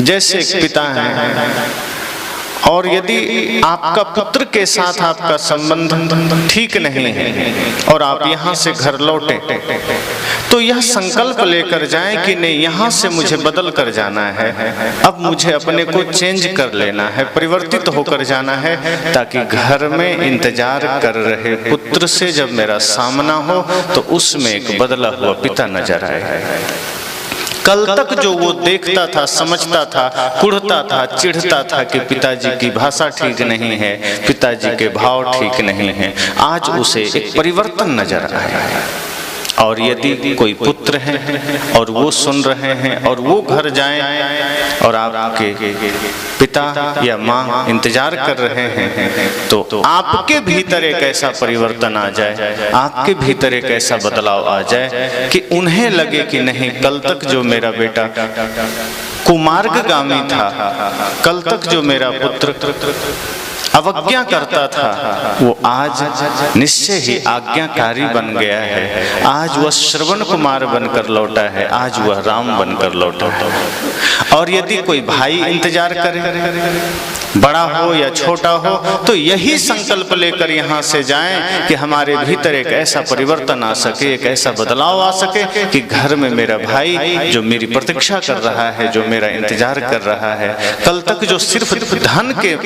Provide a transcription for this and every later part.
जैसे एक पिता हैं और यदि आपका पुत्र के साथ आपका संबंध ठीक नहीं है और आप यहाँ से घर लौटे तो यह संकल्प लेकर जाएं कि नहीं, यहाँ से मुझे बदल कर जाना है, अब मुझे अपने को चेंज कर लेना है, परिवर्तित होकर जाना है, ताकि घर में इंतजार कर रहे पुत्र से जब मेरा सामना हो तो उसमें एक बदला हुआ पिता नजर आए। कल तक जो वो देखता था, समझता था, कुढ़ता था, चिढ़ता था कि पिताजी की भाषा ठीक नहीं है, पिताजी के भाव ठीक नहीं है, आज उसे एक परिवर्तन नजर आया है। और यदि कोई पुत्र है और वो सुन रहे हैं और वो घर जाएं और आपके पिता या माँ इंतजार कर रहे हैं तो आपके भीतर एक ऐसा परिवर्तन आ जाए, आपके भीतर एक ऐसा बदलाव आ जाए कि उन्हें लगे कि नहीं, कल तक जो मेरा बेटा कुमार्गगामी था, कल तक जो मेरा पुत्र अवज्ञा करता था, वो आज निश्चय ही आज्ञाकारी बन गया है, आज वह श्रवण कुमार बनकर लौटा है, आज वह राम बनकर लौटा है। और यदि कोई भाई इंतजार करे, बड़ा हो या छोटा हो, तो यही संकल्प लेकर यहाँ से जाएं कि हमारे भीतर एक ऐसा परिवर्तन आ सके, एक ऐसा बदलाव आ सके कि घर में मेरा भाई जो मेरी प्रतीक्षा कर रहा है, जो मेरा इंतजार कर रहा है, कल तक जो सिर्फ धन के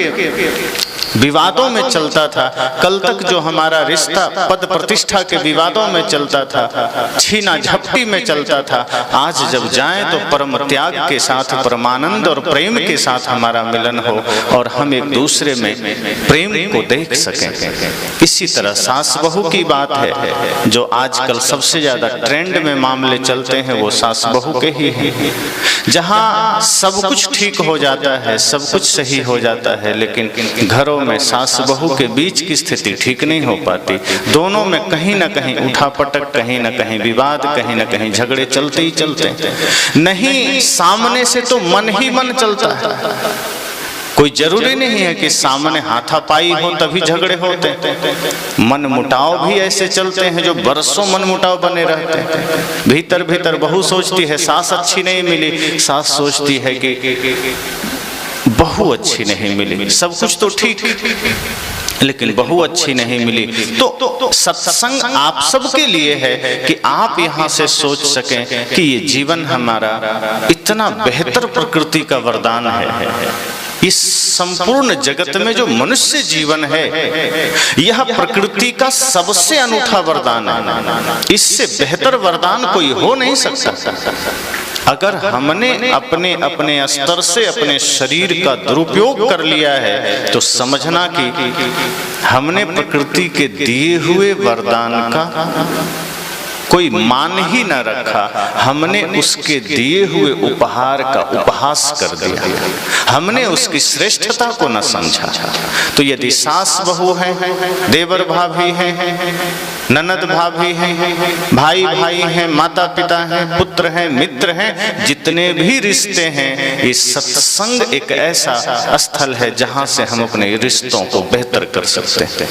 विवादों में चलता था, कल तक जो हमारा रिश्ता पद प्रतिष्ठा के विवादों में चलता था, छीना झपटी में चलता था, आज जब जाएं तो परम त्याग के साथ, परमानंद और प्रेम के साथ हमारा मिलन हो और हम एक दूसरे में प्रेम को देख सकें। इसी तरह सास बहू की बात है, जो आजकल सबसे ज्यादा ट्रेंड में मामले चलते हैं वो सास बहू के ही हैं, जहां सब कुछ ठीक हो जाता है, सब कुछ सही हो जाता है, लेकिन घरों में सास बहू के बीच की स्थिति ठीक नहीं हो पाती। दोनों में कहीं ना कहीं उठापटक, कहीं ना कहीं विवाद, कहीं ना कहीं झगड़े चलते ही चलते हैं। नहीं, सामने से तो मन ही मन चलता है। कोई जरूरी नहीं है कि सामने हाथापाई हो तभी झगड़े होते हैं। मन मुटाव भी ऐसे चलते हैं जो बरसों मन मुटाव बने रहते हैं। भीतर भीतर बहू सोचती है सास अच्छी नहीं मिली, सास सोचती है कि बहू अच्छी नहीं मिली, सब कुछ तो ठीक लेकिन बहू अच्छी नहीं मिली। तो सत्संग आप सबके लिए है कि आप यहाँ से सोच सकें कि ये जीवन हमारा इतना बेहतर प्रकृति का वरदान है। इस संपूर्ण जगत में जो मनुष्य जीवन है, यह प्रकृति का सबसे अनूठा वरदान है। इससे बेहतर वरदान कोई हो नहीं सकता। अगर हमने अपने अपने स्तर से अपने शरीर का दुरुपयोग कर लिया है तो समझना कि हमने प्रकृति के दिए हुए वरदान का कोई मान ही न रखा, हमने उसके दिए हुए उपहार का उपहास कर दिया, हमने उसकी श्रेष्ठता को न समझा। तो यदि सास बहू है, देवर भाभी हैं, ननद भाभी हैं, भाई भाई हैं, माता पिता हैं, पुत्र हैं, मित्र हैं, जितने भी रिश्ते हैं, ये सत्संग एक ऐसा स्थल है जहां से हम अपने रिश्तों को बेहतर कर सकते हैं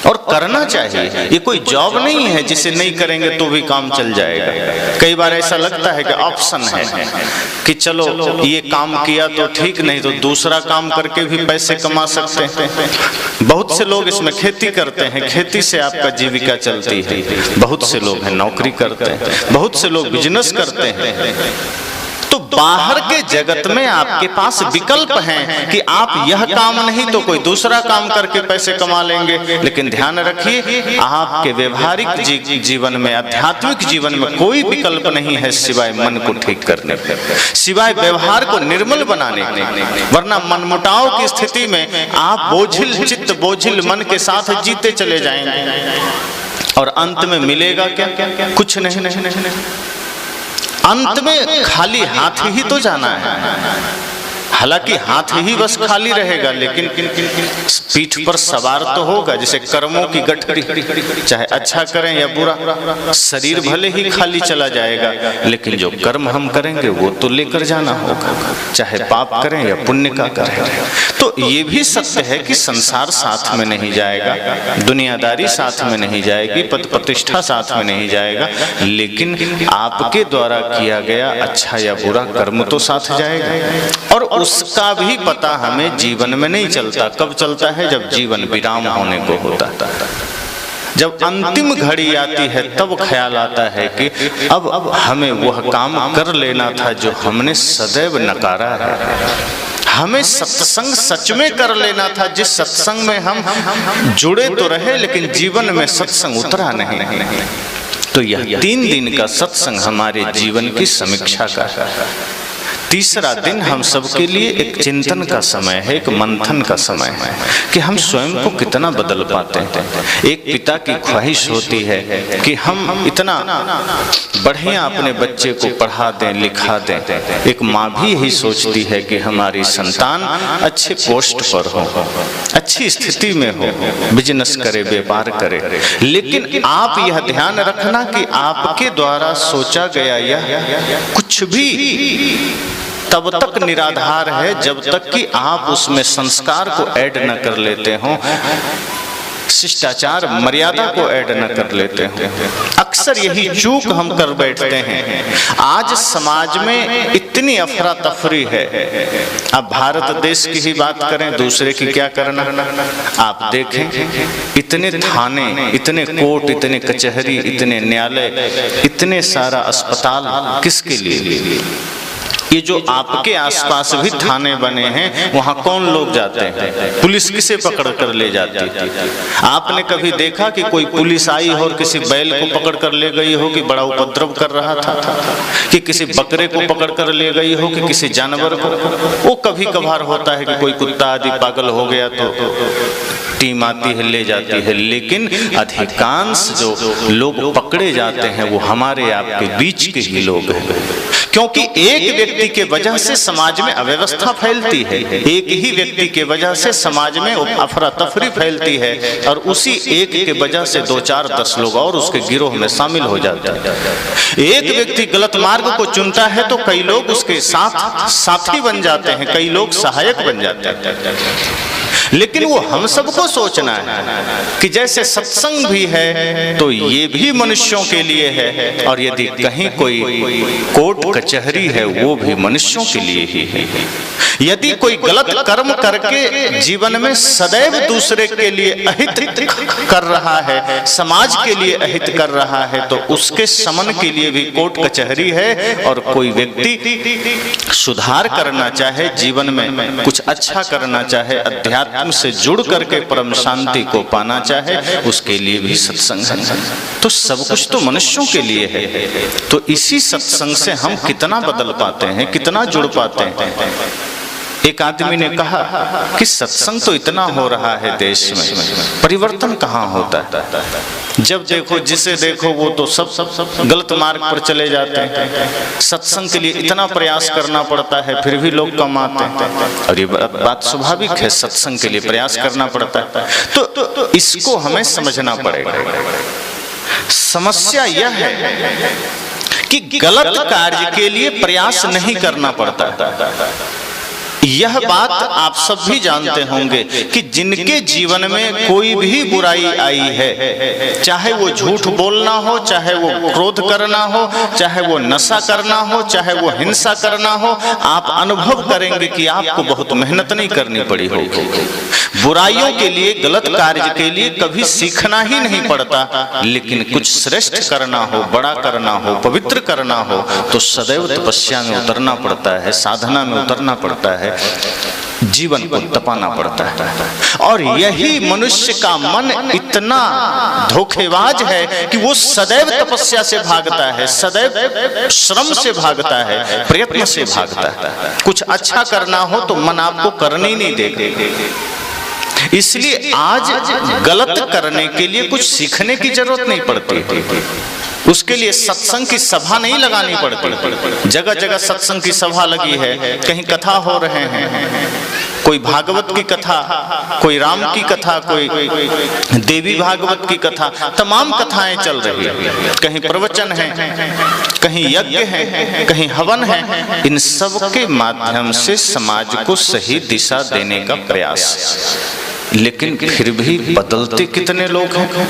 और करना चाहिए। ये कोई जॉब नहीं है जिसे नहीं करेंगे तो भी काम चल जाएगा। कई बार ऐसा लगता है कि ऑप्शन है कि चलो ये काम किया तो ठीक, नहीं तो दूसरा काम करके भी पैसे कमा सकते हैं। बहुत से लोग इसमें खेती करते हैं, खेती से आपका जीविका चलती है। बहुत से लोग हैं नौकरी करते हैं, बहुत से लोग बिजनेस करते हैं। तो बाहर के जगत में आपके पास विकल्प हैं कि आप यह काम नहीं तो कोई दूसरा काम करके पैसे कमा लेंगे। लेकिन ध्यान रखिए, आपके व्यवहारिक जीवन में, आध्यात्मिक जीवन में कोई विकल्प नहीं है सिवाय मन को ठीक करने के, सिवाय व्यवहार को निर्मल बनाने के। वरना मनमुटाव की स्थिति में आप बोझिल चित्त, बोझिल मन के साथ जीते चले जाएंगे और अंत में मिलेगा क्या? कुछ नहीं। अंत में खाली हाथ ही तो जाना है। हालांकि हाथ ही बस खाली रहेगा, लेकिन पीठ पर सवार तो होगा। जैसे कर्मों की गठरी, चाहे अच्छा करें या बुरा, शरीर भले ही खाली चला जाएगा, लेकिन जो कर्म हम करेंगे वो तो लेकर जाना होगा, चाहे पाप करें या पुण्य का करें। तो ये भी सत्य है कि संसार साथ में नहीं जाएगा, दुनियादारी साथ में नहीं जाएगी, पद प्रतिष्ठा साथ में नहीं जाएगा, लेकिन आपके द्वारा किया गया अच्छा या बुरा कर्म तो साथ जाएगा। और उसका भी पता हमें जीवन में नहीं चलता। कब चलता है? जब जीवन विराम होने को होता है, जब अंतिम घड़ी आती है, तब ख्याल आता है कि अब हमें वह काम कर लेना था जो हमने सदैव नकारा है। हमें सत्संग सच में कर लेना था, जिस सत्संग में हम जुड़े तो रहे, लेकिन जीवन में सत्संग उतरा नहीं। तो यह 3 दिन का सत्संग हमारे जीवन की समीक्षा का तीसरा दिन हम सबके लिए एक चिंतन का समय है, एक मंथन का समय है कि हम स्वयं को कितना बदल पाते हैं। एक पिता की ख्वाहिश होती है कि हम इतना बढ़िया अपने बच्चे को पढ़ा दें, लिखा दें। एक माँ भी यही सोचती है कि हमारी संतान अच्छे पोस्ट पर हो, अच्छी स्थिति में हो, बिजनेस करे, व्यापार करे। लेकिन आप यह ध्यान रखना कि आपके द्वारा सोचा गया यह कुछ भी तब तक निराधार है जब तक कि आप उसमें संस्कार को ऐड न कर लेते हो, शिष्टाचार मर्यादा को ऐड न कर लेते हो। अक्सर यही चूक हम कर बैठते हैं। आज समाज में इतनी अफरा तफरी है। अब भारत देश की ही बात करें, दूसरे की क्या करना। आप देखें, इतने थाने, इतने कोर्ट, इतने कचहरी, इतने न्यायालय, इतने सारा अस्पताल किसके लिए? ये जो आपके आसपास भी थाने बने हैं, वहां कौन लोग जाते हैं? पुलिस किसे पकड़ कर ले जाती है? आपने कभी देखा कि कोई पुलिस आई हो और किसी बैल को पकड़ कर ले गई हो कि बड़ा उपद्रव कर रहा था, कि किसी बकरे को पकड़ कर ले गई हो, कि किसी जानवर को? वो कभी कभार होता है कि कोई कुत्ता आदि पागल हो गया तो टीम आती है, ले जाती है। लेकिन अधिकांश जो लोग पकड़े जाते हैं वो हमारे आपके बीच के ही लोग हैं, क्योंकि एक व्यक्ति के वजह से समाज में अव्यवस्था फैलती है। एक ही व्यक्ति के वजह से समाज में अफरा तफरी फैलती है, और उसी एक के वजह से 2, 4, 10 लोग और उसके गिरोह में शामिल हो जाते हैं। एक व्यक्ति गलत मार्ग को चुनता है तो कई लोग उसके साथ साथी बन जाते हैं, कई लोग सहायक बन जाते हैं। लेकिन वो हम सबको सोचना है कि जैसे सत्संग भी है तो ये भी मनुष्यों के लिए है, और यदि कहीं कोई कोर्ट कचहरी है वो भी मनुष्यों के लिए ही है। यदि कोई गलत कर्म करके जीवन में सदैव दूसरे के लिए अहित कर रहा है, समाज के लिए अहित कर रहा है, तो उसके समन के लिए भी कोर्ट कचहरी है। और कोई व्यक्ति सुधार करना चाहे, जीवन में कुछ अच्छा करना चाहे, अध्यात्म से जुड़ करके परम शांति को पाना चाहे, उसके लिए भी सत्संग है। तो सब कुछ तो मनुष्यों के लिए है। तो इसी सत्संग से हम कितना बदल पाते हैं, कितना जुड़ पाते हैं। एक आदमी ने कहा कि सत्संग तो इतना हो रहा है देश में, परिवर्तन कहाँ होता है? जब देखो जिसे देखो वो तो सब गलत मार्ग पर चले जाते हैं। सत्संग के लिए इतना प्रयास करना पड़ता है, फिर भी लोग कम आते हैं। और ये बात स्वाभाविक है, सत्संग के लिए प्रयास करना पड़ता है। तो इसको हमें समझना पड़ेगा। समस्या यह है कि गलत कार्य के लिए प्रयास नहीं करना पड़ता। यह बात आप सब भी जानते होंगे कि जिनके जीवन में कोई भी बुराई आई है, चाहे वो झूठ बोलना हो, चाहे वो क्रोध करना हो, चाहे वो नशा करना हो, चाहे वो हिंसा करना हो, आप अनुभव करेंगे कि आपको बहुत मेहनत नहीं करनी पड़ी होगी। बुराइयों के लिए, गलत कार्य के लिए कभी सीखना ही नहीं पड़ता। लेकिन कुछ श्रेष्ठ करना हो, बड़ा करना हो, पवित्र करना हो, तो सदैव तपस्या में उतरना पड़ता है, साधना में उतरना पड़ता है, जीवन को तपाना पड़ता है। और यही मनुष्य का मन इतना धोखेबाज है कि वो सदैव तपस्या से भागता है, सदैव श्रम से भागता है, प्रयत्न से भागता है। कुछ अच्छा करना हो तो मन आपको करने ही नहीं देगा। इसलिए आज गलत करने के लिए कुछ सीखने की जरूरत नहीं पड़ती। उसके लिए सत्संग की सभा नहीं लगानी पड़ती। जगह जगह सत्संग की सभा लगी है, कहीं कथा हो रहे हैं, कोई भागवत की कथा, कोई राम की कथा, कोई देवी भागवत की कथा, तमाम कथाएं चल रही है, कहीं प्रवचन है, कहीं यज्ञ है, कहीं हवन है। इन सब के माध्यम से समाज को सही दिशा देने का प्रयास, लेकिन फिर भी बदलते कितने लोग हैं।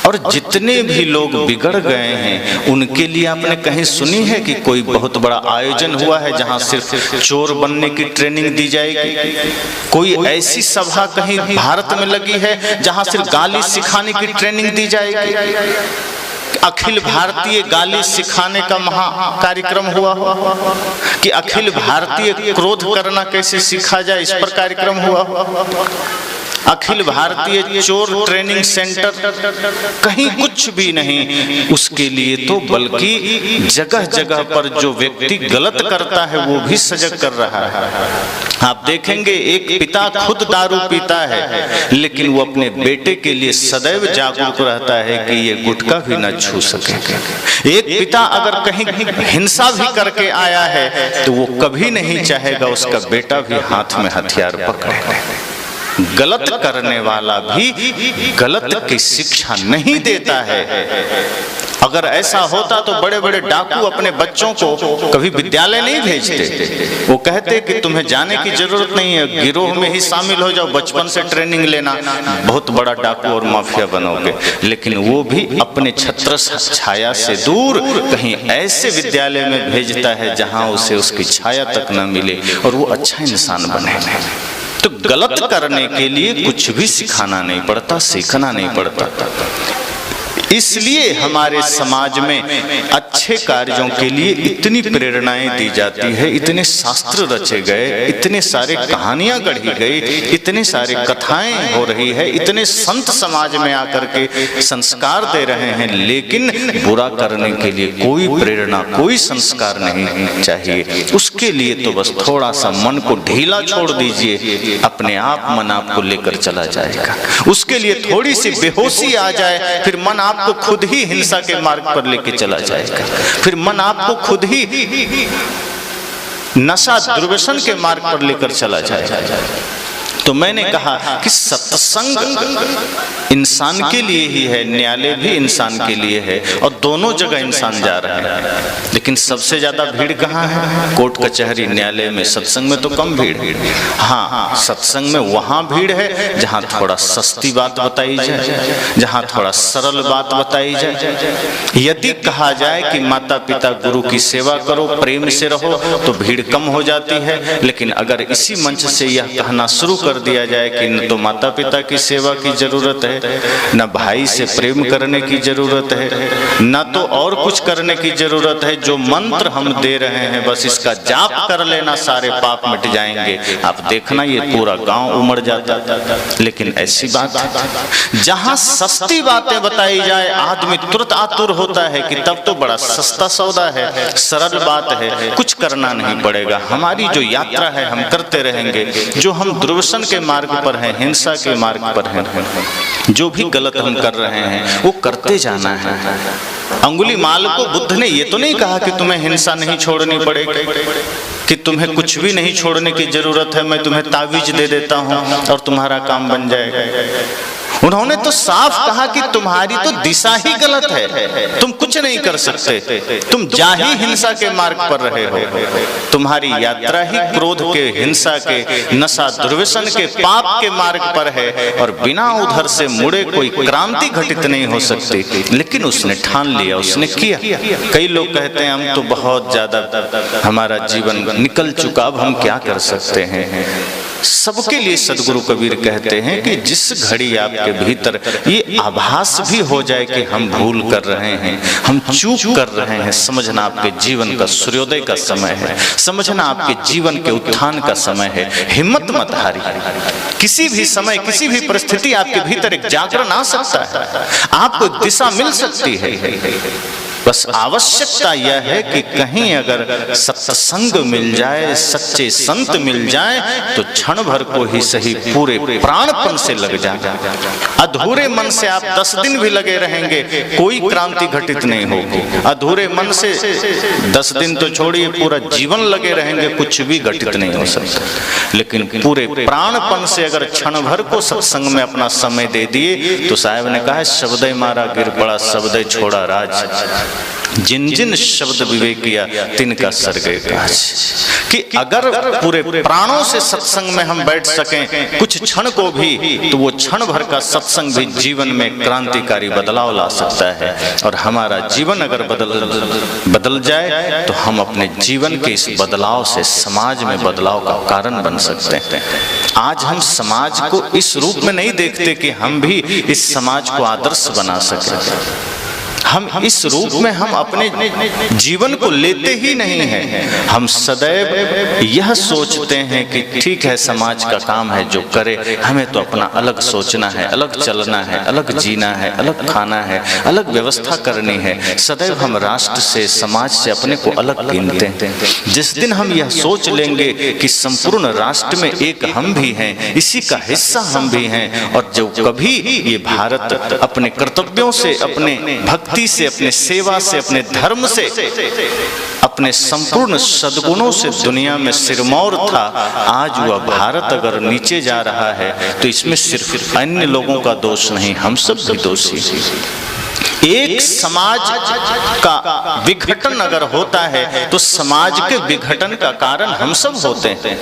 और जितने भी लोग बिगड़ गए हैं उनके लिए आपने कहीं सुनी है कि कोई बहुत बड़ा आयोजन हुआ है जहां सिर्फ चोर बनने की ट्रेनिंग दी जाएगी? कोई ऐसी सभा कहीं भारत में लगी है जहां सिर्फ गाली सिखाने की ट्रेनिंग दी जाएगी? अखिल भारतीय गाली सिखाने का महा कार्यक्रम हुआ कि अखिल भारतीय क्रोध करना कैसे सीखा जाए, इस पर कार्यक्रम हुआ। अखिल भारतीय चोर ट्रेनिंग सेंटर, कहीं कुछ भी नहीं। उसके लिए तो बल्कि जगह जगह पर जो व्यक्ति गलत करता है वो भी सजग कर रहा है। आप देखेंगे एक पिता खुद दारू पीता है लेकिन वो अपने बेटे के लिए सदैव जागरूक रहता है कि ये गुटखा भी न छू सके। एक पिता अगर कहीं हिंसा भी करके आया है तो वो कभी नहीं चाहेगा उसका बेटा भी हाथ में हथियार पकड़े। गलत करने वाला भी गलत की शिक्षा नहीं देता है। अगर ऐसा होता तो बड़े बड़े डाकू अपने बच्चों को कभी विद्यालय नहीं भेजते। वो कहते कि तुम्हें जाने की जरूरत नहीं है, गिरोह में ही शामिल हो जाओ, बचपन से ट्रेनिंग लेना, बहुत बड़ा डाकू और माफिया बनोगे। लेकिन वो भी अपने छत्र छाया से दूर कहीं ऐसे विद्यालय में भेजता है जहां उसे उसकी छाया तक न मिले और वो अच्छा इंसान बने। तो गलत करने के लिए कुछ भी सिखाना नहीं पड़ता, सीखना नहीं पड़ता। इसलिए हमारे समाज में अच्छे कार्यों के लिए इतनी प्रेरणाएं दी जाती है, इतने शास्त्र रचे गए, इतने सारे कहानियां गढ़ी गई, इतने सारे कथाएं हो रही है, इतने संत समाज में आकर के संस्कार दे रहे हैं। लेकिन बुरा करने के लिए कोई प्रेरणा, कोई संस्कार नहीं चाहिए। उसके लिए तो बस थोड़ा सा मन को ढीला छोड़ दीजिए, अपने आप मन आपको लेकर चला जाएगा। उसके लिए थोड़ी सी बेहोशी आ जाए, फिर मन आपको खुद ही हिंसा के मार्ग पर लेके चला जाएगा। फिर मन आपको खुद ही नशा दुर्व्यसन के मार्ग पर लेकर चला जाएगा। तो मैंने कहा कि सत्संग इंसान के लिए ही है, न्यायालय भी इंसान के लिए है, और दोनों जगह इंसान जा रहे हैं। लेकिन सबसे ज्यादा भीड़ कहाँ है? कोर्ट कचहरी न्यायालय में। सत्संग में तो कम भीड़। हाँ, सत्संग में वहां भीड़ है जहां थोड़ा सस्ती बात बताई जाए, जहां थोड़ा सरल बात बताई जाए। यदि कहा जाए कि माता पिता गुरु की सेवा करो, प्रेम से रहो, तो भीड़ कम हो जाती है। लेकिन अगर इसी मंच से यह कहना शुरू कर दिया जाए कि न तो माता पिता की सेवा की जरूरत है, न भाई से प्रेम करने की जरूरत है, न तो और कुछ करने की जरूरत है, जो मंत्र हम दे रहे हैं बस इसका जाप कर लेना सारे पाप मिट जाएंगे, आप देखना ये पूरा गांव उमड़ जाता। लेकिन ऐसी बात है जहां सस्ती बातें बताई जाए आदमी तुरंत आतुर होता है कि तब तो बड़ा सस्ता सौदा है, सरल बात है, कुछ करना नहीं पड़ेगा, हमारी जो यात्रा है हम करते रहेंगे। जो हम दुर्व्यसन के मार्ग पर हैं, हिंसा के मार्ग पर हैं, जो भी गलत हम कर रहे हैं वो करते जाना है। अंगुलीमाल को बुद्ध ने ये तो नहीं कहा कि तुम्हें हिंसा नहीं छोड़नी पड़ेगी, कि तुम्हें कुछ भी नहीं छोड़ने की जरूरत है, मैं तुम्हें तावीज दे देता हूं और तुम्हारा काम बन जाएगा। उन्होंने तो साफ कहा कि तुम्हारी तो दिशा ही गलत है, तुम कुछ नहीं कर सकते, तुम जा ही हिंसा के मार्ग पर रहे हो, तुम्हारी यात्रा ही क्रोध के, हिंसा के, नशा दुर्व्यसन के, पाप के मार्ग पर है, और बिना उधर से मुड़े कोई क्रांति घटित नहीं हो सकती। लेकिन उसने ठान लिया, उसने किया। कई लोग कहते हैं हम तो बहुत ज्यादा हमारा जीवन निकल चुका, अब हम क्या कर सकते हैं। सबके लिए सदगुरु कबीर कहते हैं कि जिस घड़ी आपके भीतर ये आभास भी हो जाए कि हम भूल कर रहे हैं, हम चूक कर रहे हैं, समझना आपके जीवन का सूर्योदय का समय है, समझना आपके जीवन के उत्थान का समय है। हिम्मत मत हारी, किसी भी समय किसी भी परिस्थिति आपके भीतर एक जागरण आ सकता है, आपको दिशा मिल सकती है। बस आवश्यकता यह है कि कहीं अगर सत्संग मिल जाए, सच्चे संत मिल जाए, तो क्षण भर को ही सही पूरे प्राणपन से लग जाए। अधूरे मन से आप 10 दिन भी लगे रहेंगे, कोई क्रांति घटित नहीं होगी। अधूरे मन से 10 दिन तो छोड़िए, पूरा जीवन लगे रहेंगे, कुछ भी घटित नहीं हो सकता। लेकिन पूरे प्राणपन से अगर क्षण भर को सत्संग में अपना समय दे दिए, तो साहब ने कहा, शब्दे मारा गिर पड़ा, शब्दे छोड़ा राज, जिन जिन शब्द विवेक किया तिनका सर्गे काज। कि अगर पूरे प्राणों से सत्संग में हम बैठ सकें कुछ क्षण को भी, तो वो क्षण भर का सत्संग भी जीवन में क्रांतिकारी बदलाव ला सकता है। और हमारा जीवन अगर बदल जाए, तो हम अपने जीवन के इस बदलाव से समाज में बदलाव का कारण बन सकते हैं। आज हम समाज को इस रूप में नहीं देखते कि हम भी इस समाज को आदर्श बना सकें। हम इस रूप में हम अपने जीवन को लेते ही नहीं हैं। हम सदैव यह सोचते हैं कि ठीक है, समाज का काम है जो करे, हमें तो अपना अलग सोचना है, अलग चलना है, अलग जीना है, अलग खाना है, अलग व्यवस्था करनी है। सदैव हम राष्ट्र से, समाज से अपने को अलग गिनते हैं। जिस दिन हम यह सोच लेंगे कि संपूर्ण राष्ट्र में एक हम भी हैं, इसी का हिस्सा हम भी हैं, और जो कभी ये भारत अपने कर्तव्यों से, अपने भक्ति से, अपने सेवा से, अपने धर्म से, अपने संपूर्ण सद्गुणों से दुनिया में सिरमौर था, आज वह भारत अगर नीचे जा रहा है, तो इसमें सिर्फ अन्य लोगों का दोष नहीं, हम सब भी दोषी। एक समाज का विघटन अगर होता है, तो समाज के विघटन का कारण हम सब होते हैं।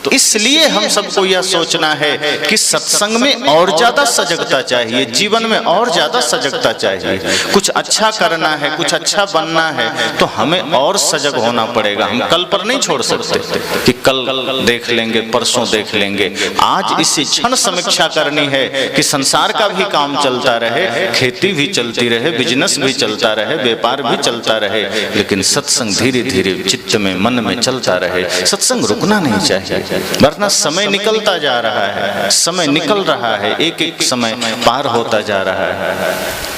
तो इसलिए हम सबको यह सोचना है कि सत्संग में और ज्यादा सजगता चाहिए, जीवन में और ज्यादा सजगता चाहिए। कुछ अच्छा करना है, कुछ अच्छा बनना है, तो हमें और सजग होना पड़ेगा। हम कल पर नहीं छोड़ सकते कि कल देख लेंगे, परसों देख लेंगे। आज इसी क्षण समीक्षा करनी है कि संसार का भी काम चलता रहे, खेती भी चलती रहे, बिजनेस भी चलता रहे, व्यापार भी चलता रहे, लेकिन सत्संग धीरे धीरे चित्त में, मन में चलता रहे। सत्संग रुकना नहीं चाहिए, वरना समय निकलता जा रहा है, समय निकल रहा है, एक एक समय पार होता जा रहा है।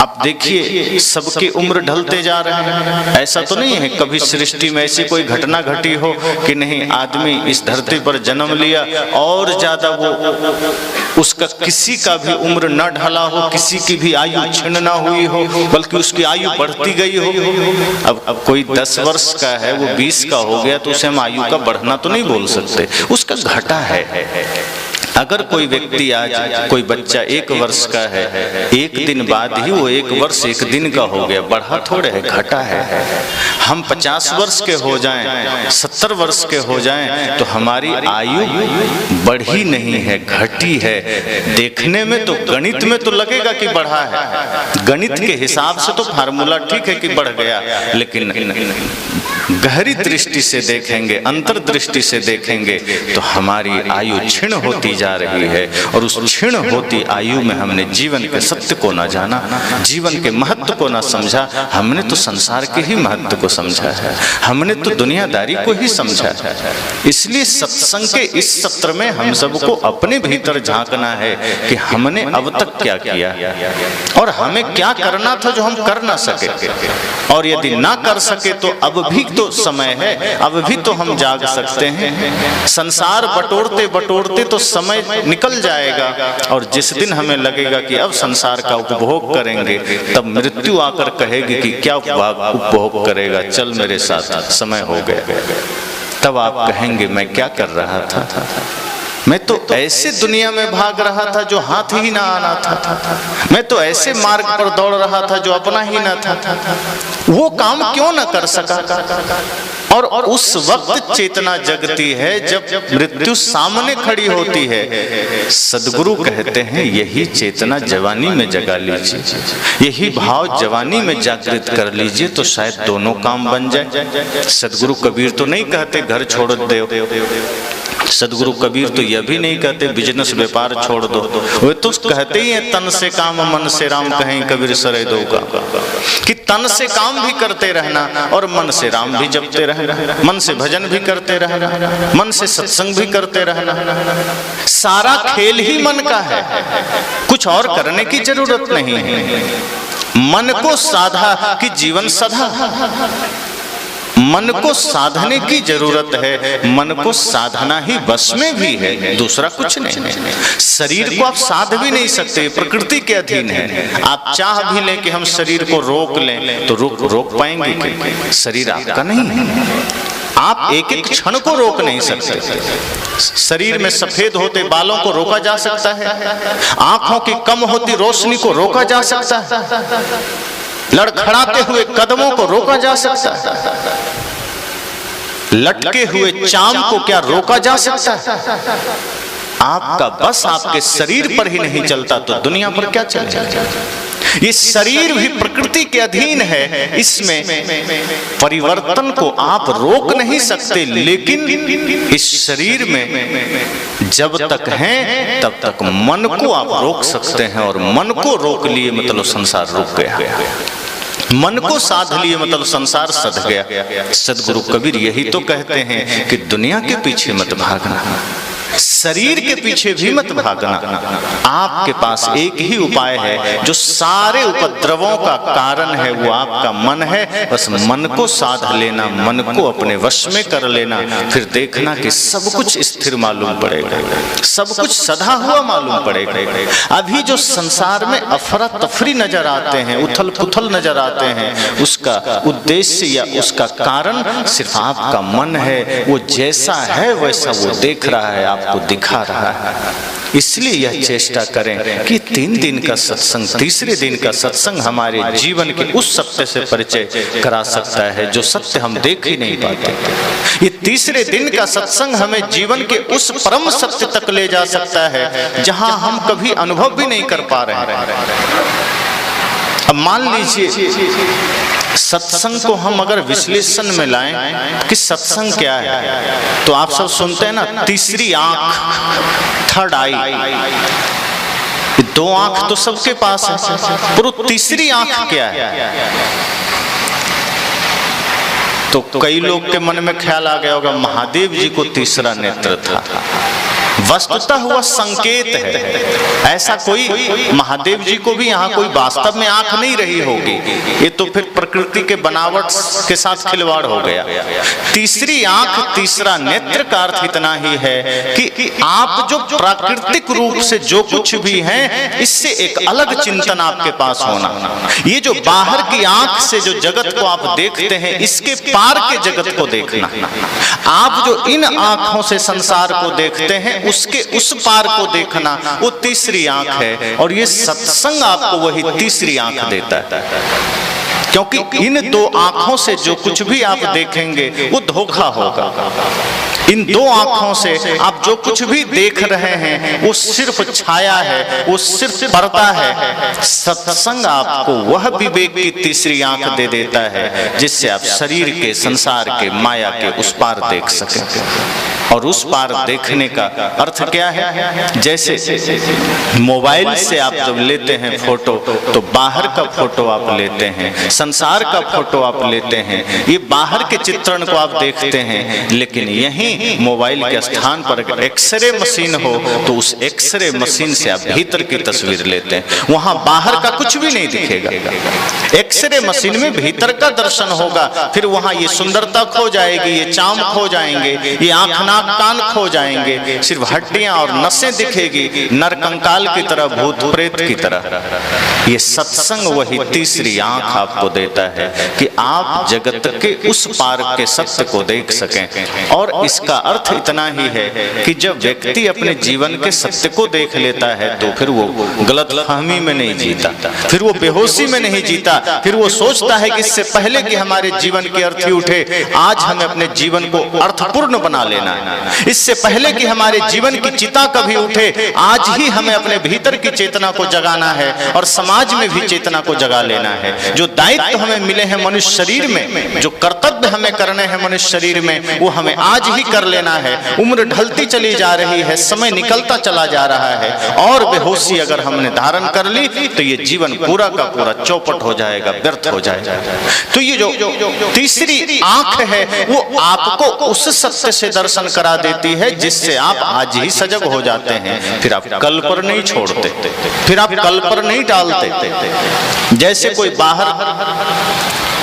अब देखिए, सबकी उम्र ढलते जा रहे हैं। ऐसा तो नहीं है कभी सृष्टि में ऐसी कोई घटना घटी हो कि नहीं, आदमी इस धरती पर जन्म लिया और ज्यादा वो उसका किसी का भी उम्र न ढला हो, किसी की भी आयु क्षीण न हुई हो, बल्कि उसकी आयु बढ़ती गई हो। अब कोई 10 वर्ष का है, वो 20 का हो गया, तो उसे हम आयु का बढ़ना तो नहीं बोल सकते, उसका घटा है। अगर कोई व्यक्ति आज, कोई बच्चा 1 वर्ष का है, एक दिन बाद ही वो 1 वर्ष 1 दिन का हो गया, बढ़ा थोड़े है, घटा है। हम 50 वर्ष के हो जाएं, 70 वर्ष के हो जाएं, तो हमारी आयु बढ़ी नहीं है, घटी है। देखने में तो, गणित में तो लगेगा कि बढ़ा है, गणित के हिसाब से तो फार्मूला ठीक है कि बढ़ गया, लेकिन गहरी दृष्टि से देखेंगे, अंतर्दृष्टि से देखेंगे, तो हमारी आयु क्षीण होती जा रही है। और उस क्षीण होती आयु में हमने जीवन के सत्य को ना जाना, जीवन के महत्व को ना समझा। हमने तो संसार के ही महत्व को समझा है, हमने तो दुनियादारी को ही समझा है। इसलिए सत्संग के इस सत्र में हम सबको अपने भीतर झांकना है कि हमने अब तक क्या किया और हमें क्या करना था जो हम कर ना सके, और यदि ना कर सके तो अब भी तो समय है, अब भी तो हम जाग सकते हैं। संसार बटोरते बटोरते तो समय निकल जाएगा, और जिस दिन हमें लगेगा कि अब संसार का उपभोग करेंगे, तब मृत्यु आकर कहेगी कि क्या उपभोग करेगा, चल मेरे साथ, समय हो गया। तब आप कहेंगे मैं क्या कर रहा था, मैं तो ऐसे दुनिया में भाग रहा था जो हाथ ही ना आना था, मैं तो ऐसे मार्ग पर दौड़ रहा था जो अपना ही ना था, वो काम क्यों ना कर सका। और उस वक्त चेतना जगती है जब मृत्यु सामने खड़ी होती है। सदगुरु कहते हैं यही चेतना जवानी में जगा लीजिए, यही भाव जवानी में जागृत कर लीजिए, तो शायद दोनों काम बन जाए। सदगुरु कबीर तो नहीं कहते घर छोड़ दो, सदगुरु कबीर तो यह भी नहीं कहते बिजनेस व्यापार छोड़ दो, वे तो कहते ही हैं तन से काम मन से राम, कहें कबीर सरे दो का, कि तन से काम भी करते रहना और मन से राम भी जपते रहना, मन से भजन भी करते रहना, मन से सत्संग भी करते रहना। सारा खेल ही मन का है, कुछ और करने की जरूरत नहीं है। मन को साधा कि जीवन सधा। मन को साधने की जरूरत है, मन को साधना ही बस में भी है, दूसरा कुछ नहीं। शरीर को आप साध भी नहीं सकते, प्रकृति के अधीन है। आप चाह भी लें कि हम शरीर को रोक लें तो रोक पाएंगे क्या? शरीर आपका नहीं है, आप एक एक क्षण को रोक नहीं सकते। शरीर में सफेद होते बालों को रोका जा सकता है, आंखों की कम होती रोशनी को रोका जा सकता है, लड़खड़ाते हुए कदमों को रोका जा सकता है, लटके हुए चाम को क्या रोका जा सकता है? आपका बस आपके शरीर पर ही नहीं चलता तो दुनिया पर क्या चलेगा? ये शरीर भी प्रकृति के अधीन है, इसमें परिवर्तन को आप रोक नहीं सकते, लेकिन इस शरीर में जब तक हैं तब तक मन को आप रोक सकते हैं, और मन को रोक लिए मतलब संसार रुक गया। मन को साध लिए मतलब संसार सध गया। सदगुरु कबीर यही तो कहते हैं कि दुनिया के पीछे मत भागना, शरीर के पीछे भी मत भागना। आपके पास एक ही उपाय है, जो सारे उपद्रवों का कारण है वो आपका मन है। बस मन को साध लेना, मन को अपने वश में कर लेना, फिर देखना कि सब कुछ स्थिर मालूम पड़ेगा, सब कुछ सधा हुआ मालूम पड़ेगा। अभी जो संसार में अफरा तफरी नजर आते हैं, उथल पुथल नजर आते हैं, उसका उद्देश्य या उसका कारण सिर्फ आपका मन है। वो जैसा है वैसा वो देख रहा है, आपको दिखा रहा है। इसलिए यह चेष्टा करें कि 3 दिन का सत्संग, तीसरे दिन का सत्संग हमारे जीवन के उस सत्य से परिचय करा सकता है जो सत्य हम देख ही नहीं पाते। ये तीसरे दिन का सत्संग हमें जीवन के उस परम सत्य तक ले जा सकता है जहां हम कभी अनुभव भी नहीं कर पा रहे हैं। अब मान लीजिए सत्संग को हम अगर विश्लेषण में लाएं कि सत्संग क्या है, तो आप सब सुनते हैं ना, तीसरी आंख, थर्ड आई। 2 आंख तो सबके पास है, पर तीसरी आंख क्या है? तो कई लोग के मन में ख्याल आ गया होगा महादेव जी को तीसरा नेत्र था। वस्तुतः हुआ संकेत है, ऐसा कोई महादेव जी को भी यहाँ कोई वास्तव में आंख नहीं रही होगी, ये तो फिर प्रकृति के बनावट के साथ खिलवाड़ हो गया। तीसरी आंख, तीसरा नेत्र का अर्थ इतना ही है कि आप जो प्राकृतिक रूप से जो कुछ भी हैं, इससे एक अलग चिंतन आपके पास होना। ये जो बाहर की आंख से जो जगत को आप देखते हैं, इसके पार के जगत को देखना। आप जो इन आंखों से संसार को देखते हैं, उसके उस पार को देखना, वो तीसरी आंख है। और ये सत्संग आपको वही तीसरी आंख देता है, क्योंकि इन 2 आंखों से जो कुछ भी आप देखेंगे वो धोखा होगा। इन 2 आंखों से आप जो कुछ भी देख रहे हैं वो सिर्फ छाया है, वो सिर्फ पर्दा है। सत्संग आपको वह विवेक की तीसरी आंख दे देता है जिससे आप शरीर के, संसार के, माया के उस पार देख सकें। और उस पार देखने का अर्थ क्या है? जैसे मोबाइल से आप जब लेते हैं फोटो, तो बाहर का फोटो आप लेते हैं, संसार का फोटो आप लेते हैं, ये बाहर के चित्रण को आप देखते हैं। लेकिन यहीं मोबाइल के स्थान पर एक्सरे मशीन हो तो उस एक्सरे मशीन से आप भीतर की तस्वीर लेते हैं, वहां बाहर का कुछ भी नहीं दिखेगा। एक्सरे मशीन में भीतर का दर्शन होगा, फिर वहां ये सुंदरता खो जाएगी, ये चाम खो जाएंगे, ये आंख नाक कान खो जाएंगे, सिर्फ हड्डियां और नसें दिखेगी, नरकंकाल की तरह, भूत प्रेत की तरह। ये सत्संग वही तीसरी आंख आपको देता है कि आप जगत के उस पार के सत्य को देख सकें। और इसका अर्थ इतना ही है कि जब व्यक्ति अपने जीवन के सत्य को देख लेता है तो फिर वो गलतफहमी में नहीं जीता, फिर वो बेहोशी में नहीं जीता, फिर वो सोचता है कि इससे पहले कि हमारे जीवन के अर्थी उठे, आज हमें अपने जीवन को अर्थपूर्ण बना लेना है। इससे पहले कि हमारे जीवन की चिता कभी उठे, आज ही हमें अपने भीतर की चेतना को जगाना है और समाज में भी चेतना को जगा लेना है। जो दायित्व हमें मिले हैं मनुष्य शरीर में, जो कर्तव्य कर्तव्य हमें करने हैं मनुष्य शरीर में, वो हमें आज ही कर लेना है। उम्र ढलती चली जा रही है, समय निकलता चला जा रहा है, और बेहोशी अगर हमने धारण कर ली तो ये जीवन पूरा का पूरा चौपट हो जाएगा, व्यर्थ हो जाएगा। तो ये जो तीसरी आंख है वो आपको उस सत्य से दर्शन करा देती है जिससे आप आज ही सजग हो जाते हैं। फिर आप कल पर नहीं छोड़ते, फिर आप कल पर नहीं टालते। जैसे कोई बाहर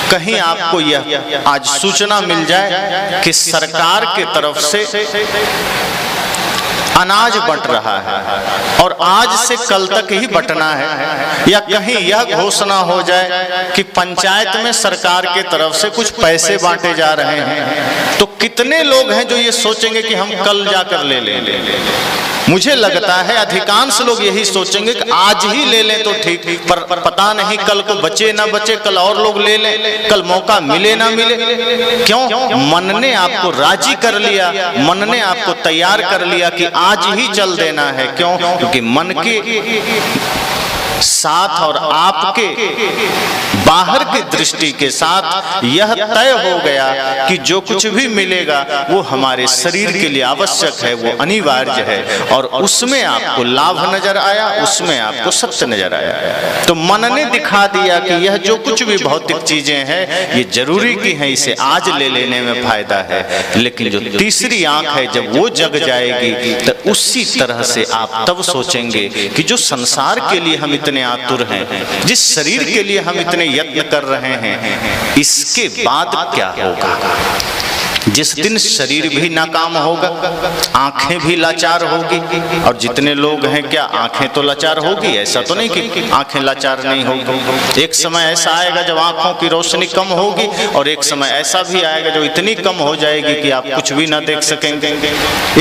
कहीं आपको यह आज सूचना मिल जाए कि सरकार के तरफ से अनाज बंट रहा है और आज से कल तक ही बंटना है, या कहीं यह घोषणा हो जाए कि पंचायत में सरकार के तरफ से कुछ पैसे बांटे जा रहे हैं, तो कितने लोग हैं जो ये सोचेंगे कि हम कल जाकर ले लें। मुझे लगता है अधिकांश लोग यही सोचेंगे कि आज ही ले लें तो ठीक, पर पता नहीं कल को बचे ना बचे, कल और लोग ले लें, कल मौका मिले ना मिले। क्यों? मन ने आपको राजी कर लिया, मन ने आपको तैयार कर लिया कि आज ही चल देना है। क्यों? क्योंकि मन के साथ और आपके बाहर की दृष्टि के साथ यह तय हो गया कि जो कुछ भी मिलेगा वो हमारे शरीर के लिए आवश्यक है, वो अनिवार्य है, और उसमें आपको लाभ नजर आया, उसमें आपको सत्य नजर आया। तो मन ने दिखा दिया कि यह जो कुछ भी भौतिक चीजें हैं ये जरूरी की हैं, इसे आज ले लेने में फायदा है। लेकिन जो तीसरी आंख है जब वो जग जाएगी तो उसी तरह से आप तब सोचेंगे कि जो संसार के लिए हम इतने आतुर हैं, जिस शरीर के लिए हम इतने यत्न कर रहे हैं, इसके बाद क्या होगा। जिस दिन शरीर भी नाकाम होगा, आंखें भी लाचार होगी, और जितने लोग हैं क्या आंखें तो लाचार होगी, ऐसा तो नहीं कि आंखें लाचार नहीं होगी। एक समय ऐसा आएगा जब आंखों की रोशनी कम होगी, और एक समय ऐसा भी आएगा जो इतनी कम हो जाएगी कि आप कुछ भी ना देख सकेंगे।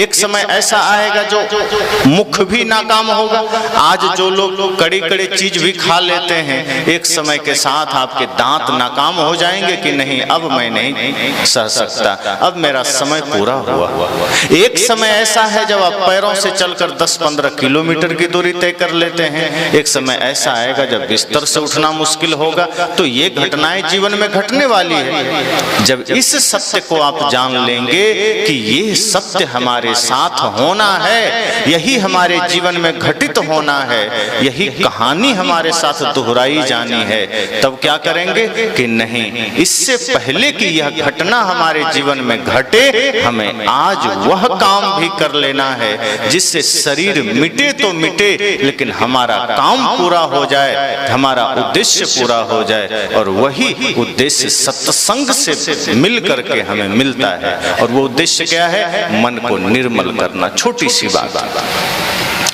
एक समय ऐसा आएगा जो मुख भी नाकाम होगा। आज जो लोग कड़ी कड़ी चीज भी खा लेते हैं, एक समय के साथ आपके दांत नाकाम हो जाएंगे कि नहीं अब मैं नहीं सह सकता, अब मेरा समय पूरा हुआ। एक समय ऐसा है जब आप पैरों से चलकर 10-15 किलोमीटर की दूरी तय कर लेते हैं। एक समय ऐसा आएगा जब बिस्तर से उठना मुश्किल होगा। तो ये घटनाएं जीवन में घटने वाली है। जब इस सत्य को आप जान लेंगे कि ये सत्य हमारे साथ होना है, यही हमारे जीवन में घटित होना है, यही कहानी हमारे साथ दोहराई जानी है, तब क्या करेंगे कि नहीं, इससे पहले कि यह घटना हमारे जीवन में घटे, हमें आज वह काम भी कर लेना है जिससे शरीर मिटे तो मिटे, लेकिन हमारा काम पूरा हो जाए, हमारा उद्देश्य पूरा हो जाए। और वही उद्देश्य सत्संग से मिल करके हमें मिलता है। और वो उद्देश्य क्या है? मन को निर्मल करना। छोटी सी बात,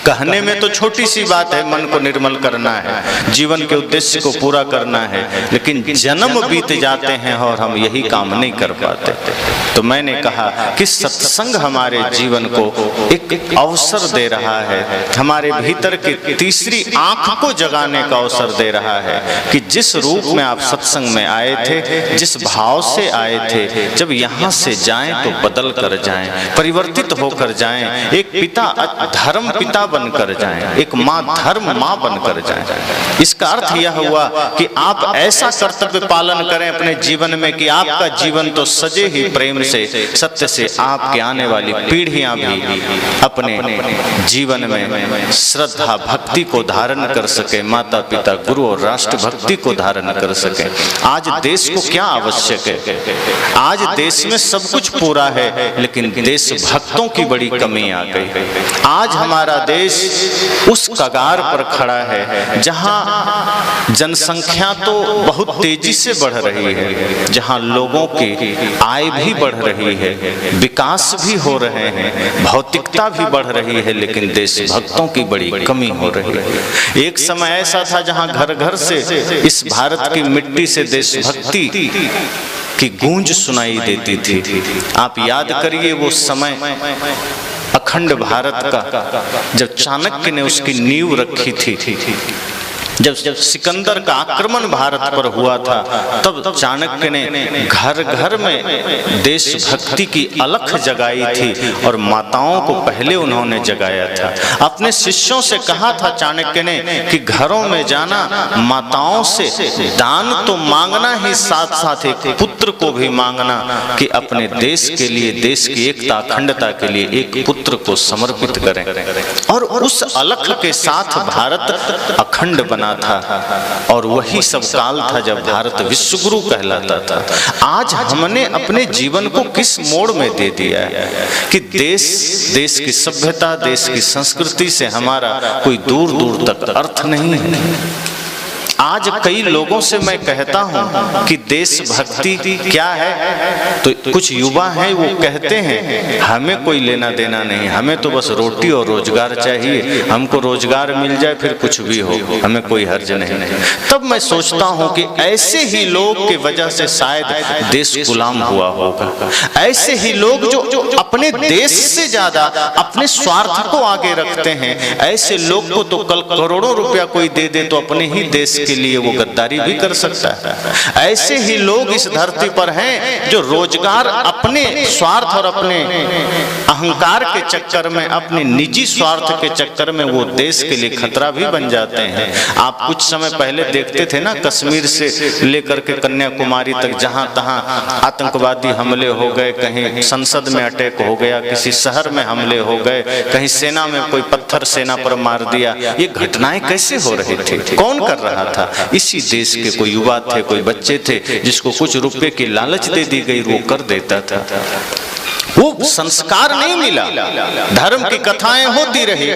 कहने में तो छोटी सी बात है, मन को निर्मल करना है, जीवन के उद्देश्य को पूरा करना है, लेकिन जन्म बीत जाते हैं और हम यही काम नहीं कर पाते। तो मैंने कहा कि सत्संग हमारे जीवन को एक अवसर दे रहा है, हमारे भीतर की तीसरी आंख को जगाने का अवसर दे रहा है कि जिस रूप में आप सत्संग में आए थे, जिस भाव से आए थे, जब यहाँ से जाएं तो बदल कर जाएं, परिवर्तित होकर जाएं, एक पिता धर्म पिता बनकर जाएं, एक माँ धर्म माँ बनकर जाएं। इसका अर्थ यह हुआ कि आप ऐसा कर्तव्य पालन करें अपने जीवन में कि आपका जीवन तो सजे ही प्रेम से, सत्य से, आपके आने वाली पीढ़ियां भी अपने जीवन में श्रद्धा भक्ति को धारण कर सके, माता पिता गुरु और राष्ट्र भक्ति को धारण कर सके। आज देश को क्या आवश्यक है? आज देश में सब कुछ पूरा है, लेकिन देश भक्तों की बड़ी कमी आ गई। आज हमारा देश उस कगार पर खड़ा है जहां जनसंख्या तो बहुत तेजी से बढ़ रही है, जहां लोगों की आय भी बढ़ रही है, विकास भी हो रहे हैं, भौतिकता भी बढ़ रही है, लेकिन देशभक्तों की बड़ी कमी हो रही है। एक समय ऐसा था जहां घर घर से इस भारत की मिट्टी से देशभक्ति की गूंज सुनाई देती थी। आप याद करिए वो समय अखंड भारत का, जब चाणक्य ने उसकी नींव रखी थी, जब सिकंदर का आक्रमण भारत पर हुआ था, तब चाणक्य ने घर घर में देशभक्ति की अलख जगाई थी और माताओं को पहले उन्होंने जगाया था। अपने शिष्यों से कहा था चाणक्य ने कि घरों में जाना, माताओं से दान तो मांगना ही, साथ साथ एक पुत्र को भी मांगना कि अपने देश के लिए, देश की एकता अखंडता के लिए एक पुत्र को समर्पित करें। और उस अलख के साथ भारत अखंड बना था और वही सब काल था जब भारत विश्वगुरु कहलाता था। आज हमने अपने जीवन को किस मोड़ में दे दिया है कि देश की सभ्यता, देश की संस्कृति से हमारा कोई दूर दूर तक अर्थ नहीं है। आज कई लोगों से मैं कहता हूं कि देशभक्ति क्या है, तो कुछ युवा हैं वो कहते हैं हमें कोई लेना देना नहीं, हमें तो बस रोटी और रोजगार चाहिए, हमको रोजगार मिल जाए फिर कुछ भी हो, हमें कोई हर्ज नहीं। तब मैं सोचता हूं कि ऐसे ही लोग की वजह से शायद देश गुलाम हुआ होगा। ऐसे ही लोग जो अपने देश से ज्यादा अपने स्वार्थ को आगे रखते हैं, ऐसे लोग को तो कल करोड़ों रुपया कोई दे दे तो अपने ही देश के लिए वो गद्दारी भी कर सकता है। ऐसे ही लोग इस धरती पर हैं जो रोजगार अपने स्वार्थ और अपने अहंकार के चक्कर में, अपने निजी स्वार्थ के चक्कर में वो देश के लिए खतरा भी बन जाते हैं। आप कुछ समय पहले देखते थे ना, कश्मीर से लेकर के कन्याकुमारी तक जहां तहां आतंकवादी हमले हो गए, कहीं संसद में अटैक हो गया, किसी शहर में हमले हो गए, कहीं सेना में कोई पत्थर सेना पर मार दिया। ये घटनाएं कैसे हो रही थी? कौन कर रहा था? इसी देश के कोई युवा थे, कोई बच्चे थे जिसको कुछ रुपए की लालच दे दी गई, वो कर देता था। वो संस्कार नहीं मिला, धर्म की कथाएं होती रही,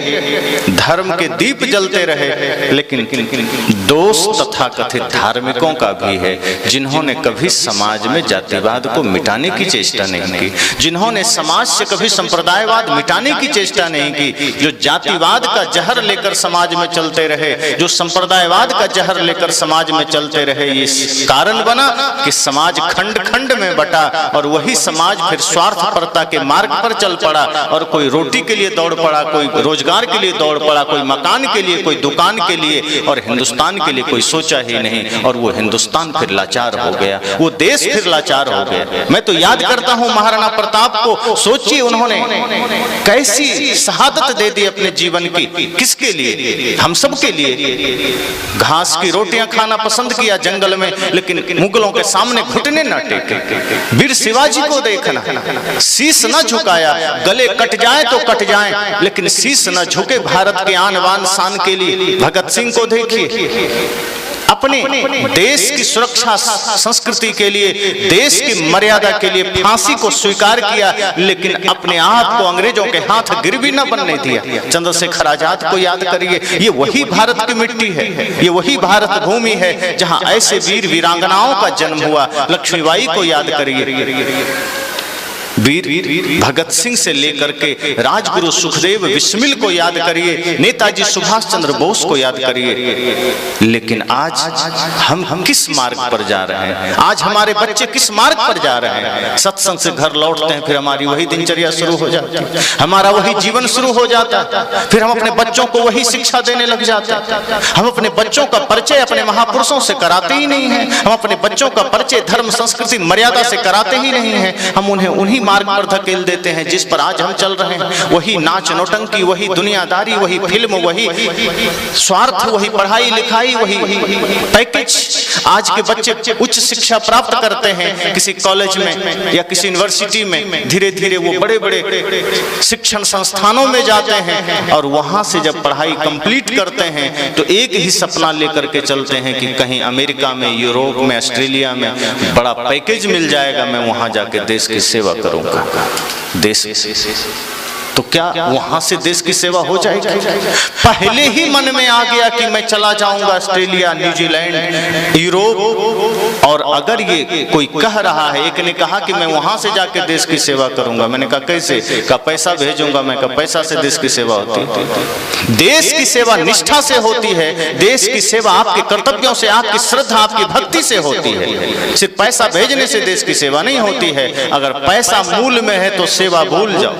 धर्म के दीप जलते रहे, लेकिन दोष तथा कथित धार्मिकों का भी है जिन्होंने कभी समाज में जातिवाद को मिटाने की चेष्टा नहीं की, जिन्होंने समाज से कभी संप्रदायवाद मिटाने की चेष्टा नहीं की, जो जातिवाद का जहर लेकर समाज में चलते रहे, जो संप्रदायवाद का जहर लेकर समाज में चलते रहे। ये कारण बना कि समाज खंड खंड में बटा और वही समाज फिर स्वार्थ के मार्ग पर चल पड़ा और कोई रोटी के लिए दौड़ पड़ा, कोई रोजगार के लिए दौड़ पड़ा, कोई मकान के लिए, कोई दुकान के लिए, और हिंदुस्तान के लिए कोई सोचा ही नहीं। और वो हिंदुस्तान फिर लाचार हो गया, वो देश फिर लाचार हो गया। मैं तो याद करता हूं महाराणा प्रताप को, सोचिए उन्होंने कैसी शहादत दे दी अपने जीवन की, किसके लिए? हम सब के लिए। घास की रोटियां खाना पसंद किया जंगल में, लेकिन मुगलों के सामने घुटने न टेके। वीर शिवाजी को देखना, शीश न झुकाया, गले कट जाए तो कट जाए, लेकिन शीश न झुके भारत के आन बान शान के लिए। भगत सिंह को देखिए, अपने देश की सुरक्षा संस्कृति के लिए, देश की मर्यादा के लिए फांसी को स्वीकार किया, लेकिन अपने आप को अंग्रेजों के हाथ गिरवी न बनने दिया। चंद्रशेखर आजाद को याद करिए, ये वही भारत की मिट्टी है, ये वही भारत भूमि है जहां ऐसे वीर वीरांगनाओं का जन्म हुआ। लक्ष्मीबाई को याद करिए, वीर भगत सिंह से लेकर के राजगुरु सुखदेव बिस्मिल को याद करिए, नेताजी सुभाष चंद्र बोस को याद करिए। लेकिन आज हम किस मार्ग पर जा रहे हैं? आज हमारे बच्चे किस मार्ग पर जा रहे हैं? सत्संग से घर लौटते हैं, फिर हमारी वही दिनचर्या शुरू हो जाती है, हमारा वही जीवन शुरू हो जाता है, फिर हम अपने बच्चों को वही शिक्षा देने लग जाते हैं। हम अपने बच्चों का परिचय अपने महापुरुषों से कराते ही नहीं है, हम अपने बच्चों का परिचय धर्म संस्कृति मर्यादा से कराते ही नहीं है। हम उन्हें उन्हीं मार्ग पर धकेल देते हैं जिस पर आज हम चल रहे हैं। वही नाच नौटंकी, वही दुनियादारी, वही फिल्म, वही स्वार्थ, वही पढ़ाई लिखाई, वही पैकेज। आज के बच्चे उच्च शिक्षा प्राप्त करते हैं किसी कॉलेज में या किसी यूनिवर्सिटी में, धीरे धीरे वो बड़े बड़े शिक्षण संस्थानों में जाते हैं और वहां से जब पढ़ाई कंप्लीट करते हैं तो एक ही सपना लेकर के चलते हैं कि कहीं अमेरिका में, यूरोप में, ऑस्ट्रेलिया में बड़ा पैकेज मिल जाएगा, मैं वहां जाके देश की सेवा करूंगा। देश तो क्या वहां से देश की सेवा हो जाएगी? पहले ही मन में आ गया कि मैं चला जाऊंगा ऑस्ट्रेलिया, न्यूजीलैंड, यूरोप। और अगर ये कोई कह रहा है, एक ने कहा कि मैं वहां से जाके देश की सेवा करूंगा, मैंने कहा कैसे? कहा पैसा भेजूंगा। मैं कहा पैसा से देश की सेवा होती है? देश की सेवा निष्ठा से होती है, देश की सेवा आपके कर्तव्यों से, आपकी श्रद्धा, आपकी भक्ति से होती है। सिर्फ पैसा भेजने से देश की सेवा नहीं होती है। अगर पैसा मूल में है तो सेवा भूल जाओ।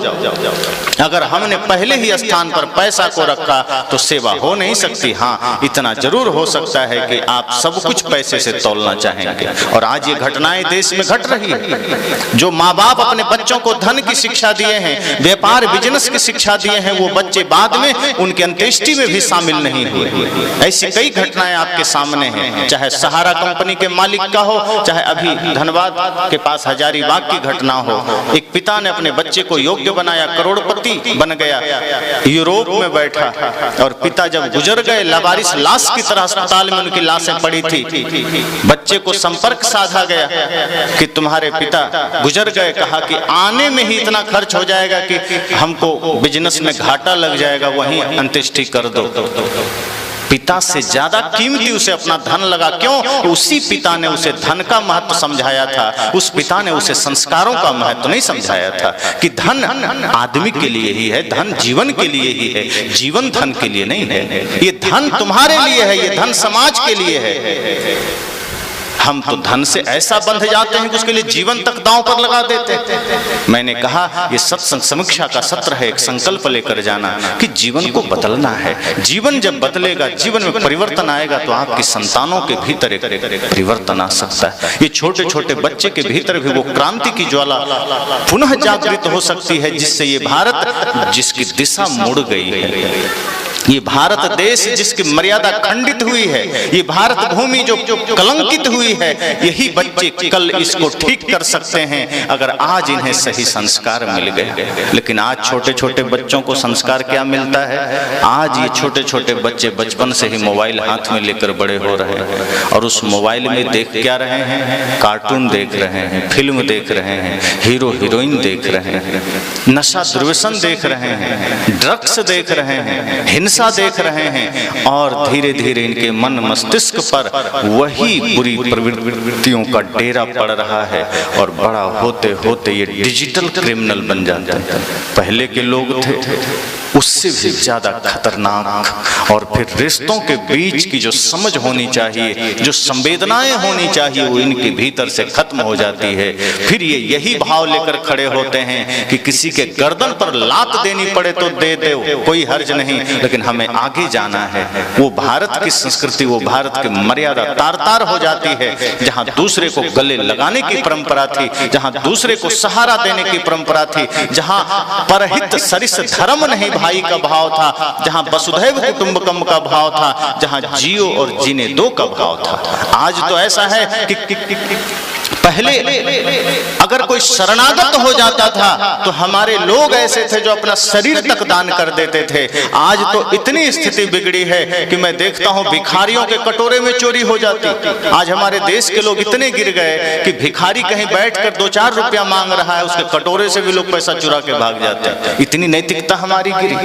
अगर हमने पहले ही स्थान पर पैसा को रखा तो सेवा हो नहीं सकती। हाँ, इतना जरूर हो सकता है कि आप सब कुछ पैसे से तौलना चाहेंगे। और आज ये घटनाएं देश में घट रही है। जो माँ बाप अपने बच्चों को धन की शिक्षा दिए हैं, व्यापार बिजनेस की शिक्षा दिए हैं, वो बच्चे बाद में उनके अंत्येष्टि में भी शामिल नहीं हुए। ऐसी कई घटनाएं आपके सामने हैं, चाहे सहारा कंपनी के मालिक का हो, चाहे अभी धनबाद के पास हजारीबाग की घटना हो। एक पिता ने अपने बच्चे को योग्य बनाया, करोड़पति बन गया, यूरोप में बैठा, और पिता जब गुजर गए, लावारिस लाश की तरह अस्पताल में उनकी लाशें पड़ी थी। बच्चे को संपर्क साधा गया कि तुम्हारे पिता गुजर गए। कहा कि आने में ही इतना खर्च हो जाएगा कि हमको बिजनेस में घाटा लग जाएगा, वहीं अंत्येष्टि कर दो। पिता से ज्यादा कीमती उसे अपना धन लगा। क्यों? उसी पिता ने उसे धन का महत्व समझाया था। उस पिता ने उसे संस्कारों का महत्व नहीं समझाया था कि धन आदमी के लिए ही है, धन जीवन के लिए ही है, जीवन धन के लिए नहीं है। ये धन तुम्हारे लिए है, ये धन समाज के लिए है। हम तो धन से ऐसा बंध जाते हैं कि उसके लिए जीवन तक दांव पर लगा देते हैं। मैंने कहा ये सत्संग समीक्षा का सत्र है, एक संकल्प लेकर जाना कि जीवन को बदलना है। जीवन जब बदलेगा, जीवन में परिवर्तन आएगा, तो आपकी संतानों के भीतर एक परिवर्तन आ सकता है। ये छोटे छोटे बच्चे के भीतर भी वो क्रांति की ज्वाला पुनः जागृत हो सकती है, जिससे ये भारत जिसकी दिशा मुड़ गई है, ये भारत देश जिसकी मर्यादा खंडित हुई है, ये भारत भूमि जो कलंकित हुई है, यही बच्चे कल इसको ठीक कर सकते हैं अगर आज इन्हें सही संस्कार मिल गए। लेकिन आज छोटे छोटे बच्चों को संस्कार क्या मिलता है? आज ये छोटे छोटे बच्चे बचपन से ही मोबाइल हाथ में लेकर बड़े हो रहे हैं, और उस मोबाइल में देख क्या रहे हैं? कार्टून देख रहे हैं, फिल्म देख रहे हैं, हीरो हीरोइन देख रहे हैं, नशा दुर्व्यसन देख रहे हैं, ड्रग्स देख रहे हैं, हिंसा देख रहे हैं, और धीरे धीरे इनके मन मस्तिष्क पर वही बुरी प्रवृत्तियों का डेरा पड़ रहा है, और बड़ा होते होते ये डिजिटल क्रिमिनल बन जाते हैं। पहले के लोग थे उससे भी ज्यादा खतरनाक, और फिर रिश्तों के बीच की जो समझ होनी चाहिए, जो संवेदनाएं होनी चाहिए, वो इनके भीतर से खत्म हो जाती है। फिर ये यही भाव लेकर खड़े होते हैं कि किसी के गर्दन पर लात देनी पड़े तो दे दो, कोई हर्ज नहीं, लेकिन हमें आगे जाना है। वो भारत की संस्कृति, वो भारत की मर्यादा तार तार हो जाती है, जहां दूसरे को गले लगाने की परंपरा थी, जहां दूसरे को सहारा देने की परंपरा थी, जहां परहित सरिस धर्म नहीं भाई का भाव था, जहां वसुधैव कुटुंबकम का भाव था, जहां जियो और जीने दो का भाव था। आज तो ऐसा है कि पहले अगर कोई शरणागत हो जाता था तो हमारे लोग ऐसे थे जो अपना शरीर तक दान कर देते थे। आज तो इतनी स्थिति बिगड़ी है कि मैं देखता हूं भिखारियों के कटोरे में चोरी हो जाती। आज हमारे देश के लोग इतने गिर गए कि भिखारी कहीं बैठकर 2-4 रुपया मांग रहा है, उसके कटोरे से भी लोग पैसा चुरा के भाग जाते हैं। इतनी नैतिकता हमारी गिरी,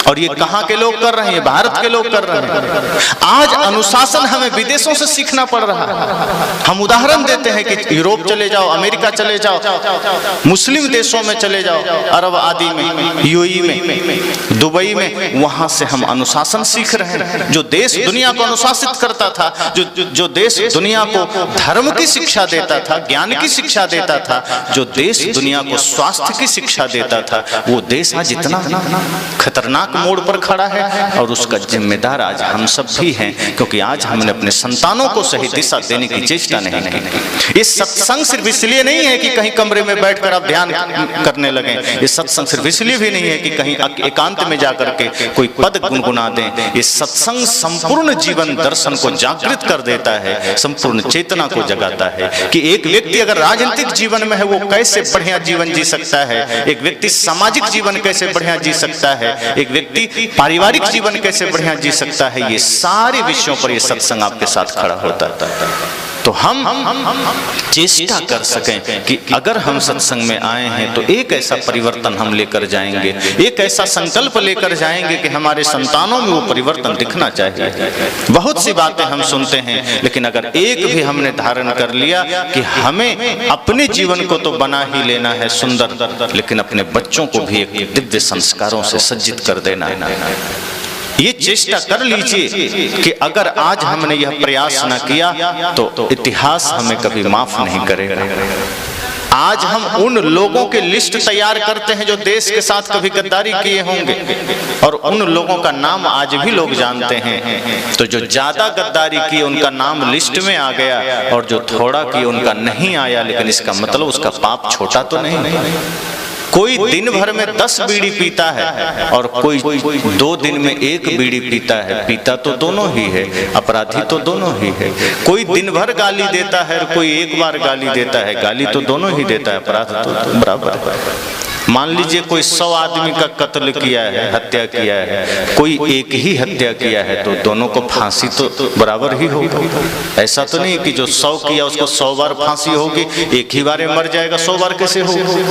और ये कहां के लोग कर रहे हैं? भारत के लोग कर रहे हैं। आज अनुशासन हमें विदेशों से सीखना पड़ रहा है। हम उदाहरण देते हैं कि यूरोप चले जाओ, अमेरिका चले जाओ, मुस्लिम देशों में चले जाओ, अरब आदि में, यूएई में, दुबई में, वहां से हम अनुशासन सीख रहे हैं। जो देश दुनिया को अनुशासित करता था, जो देश दुनिया को धर्म की शिक्षा देता था, ज्ञान की शिक्षा देता था, जो देश दुनिया को स्वास्थ्य की शिक्षा देता था, वो देश आज इतना खतरनाक मोड़ पर खड़ा है, और उसका जिम्मेदार आज हम सब भी हैं, क्योंकि आज हमने अपने संतानों को सही दिशा देने की चेष्टा नहीं की। इस सत्संग सिर्फ इसलिए नहीं है कि कहीं कमरे में बैठकर आप ध्यान करने लगे। ये सत्संग सिर्फ इसलिए भी नहीं है कि कहीं एकांत में जाकर के कोई पद गुनगुना दें। ये सत्संग संपूर्ण जीवन दर्शन को जागृत कर देता है, संपूर्ण चेतना को जगाता है कि एक व्यक्ति अगर राजनीतिक जीवन में है वो कैसे बढ़िया जीवन जी सकता है, एक व्यक्ति सामाजिक जीवन कैसे बढ़िया जी सकता है, एक व्यक्ति पारिवारिक जीवन कैसे बढ़िया जी सकता है। ये सारे विषयों पर ये सत्संग आपके साथ खड़ा होता है। तो हम चेष्टा कर सकें कि अगर हम सत्संग में आए हैं तो एक ऐसा परिवर्तन हम लेकर जाएंगे, एक ऐसा संकल्प लेकर जाएंगे कि हमारे संतानों में वो परिवर्तन दिखना चाहिए। बहुत सी बातें हम सुनते हैं, लेकिन अगर एक भी हमने धारण कर लिया कि हमें अपने जीवन को तो बना ही लेना है सुंदर, लेकिन अपने बच्चों को भी एक दिव्य संस्कारों से सज्जित कर देना है। ये चेष्टा कर लीजिए कि अगर आज हमने यह प्रयास न किया तो इतिहास हमें कभी माफ नहीं करेगा। आज हम उन लोगों के लिस्ट तैयार करते हैं जो देश के साथ कभी गद्दारी किए होंगे, और उन लोगों का नाम आज भी लोग जानते हैं। तो जो ज्यादा गद्दारी किए उनका नाम लिस्ट में आ गया, और जो थोड़ा किए उनका नहीं आया, लेकिन इसका मतलब उसका पाप छोटा तो नहीं। कोई दिन भर में 10 बीड़ी पीता है और कोई 2 दिन में 1 बीड़ी पीता है, पीता तो दोनों ही है, अपराधी तो दोनों ही है। कोई दिन भर गाली देता है और कोई एक बार गाली देता है, गाली तो दोनों ही देता है, अपराध तो बराबर है। मान लीजिए कोई 100 आदमी का कत्ल किया है, हत्या किया है, कोई एक ही हत्या किया है, तो दोनों को फांसी तो बराबर ही होगा। ऐसा तो नहीं कि जो 100 किया उसको 100 बार फांसी होगी, एक ही बार मर जाएगा, 100 बार कैसे होगा?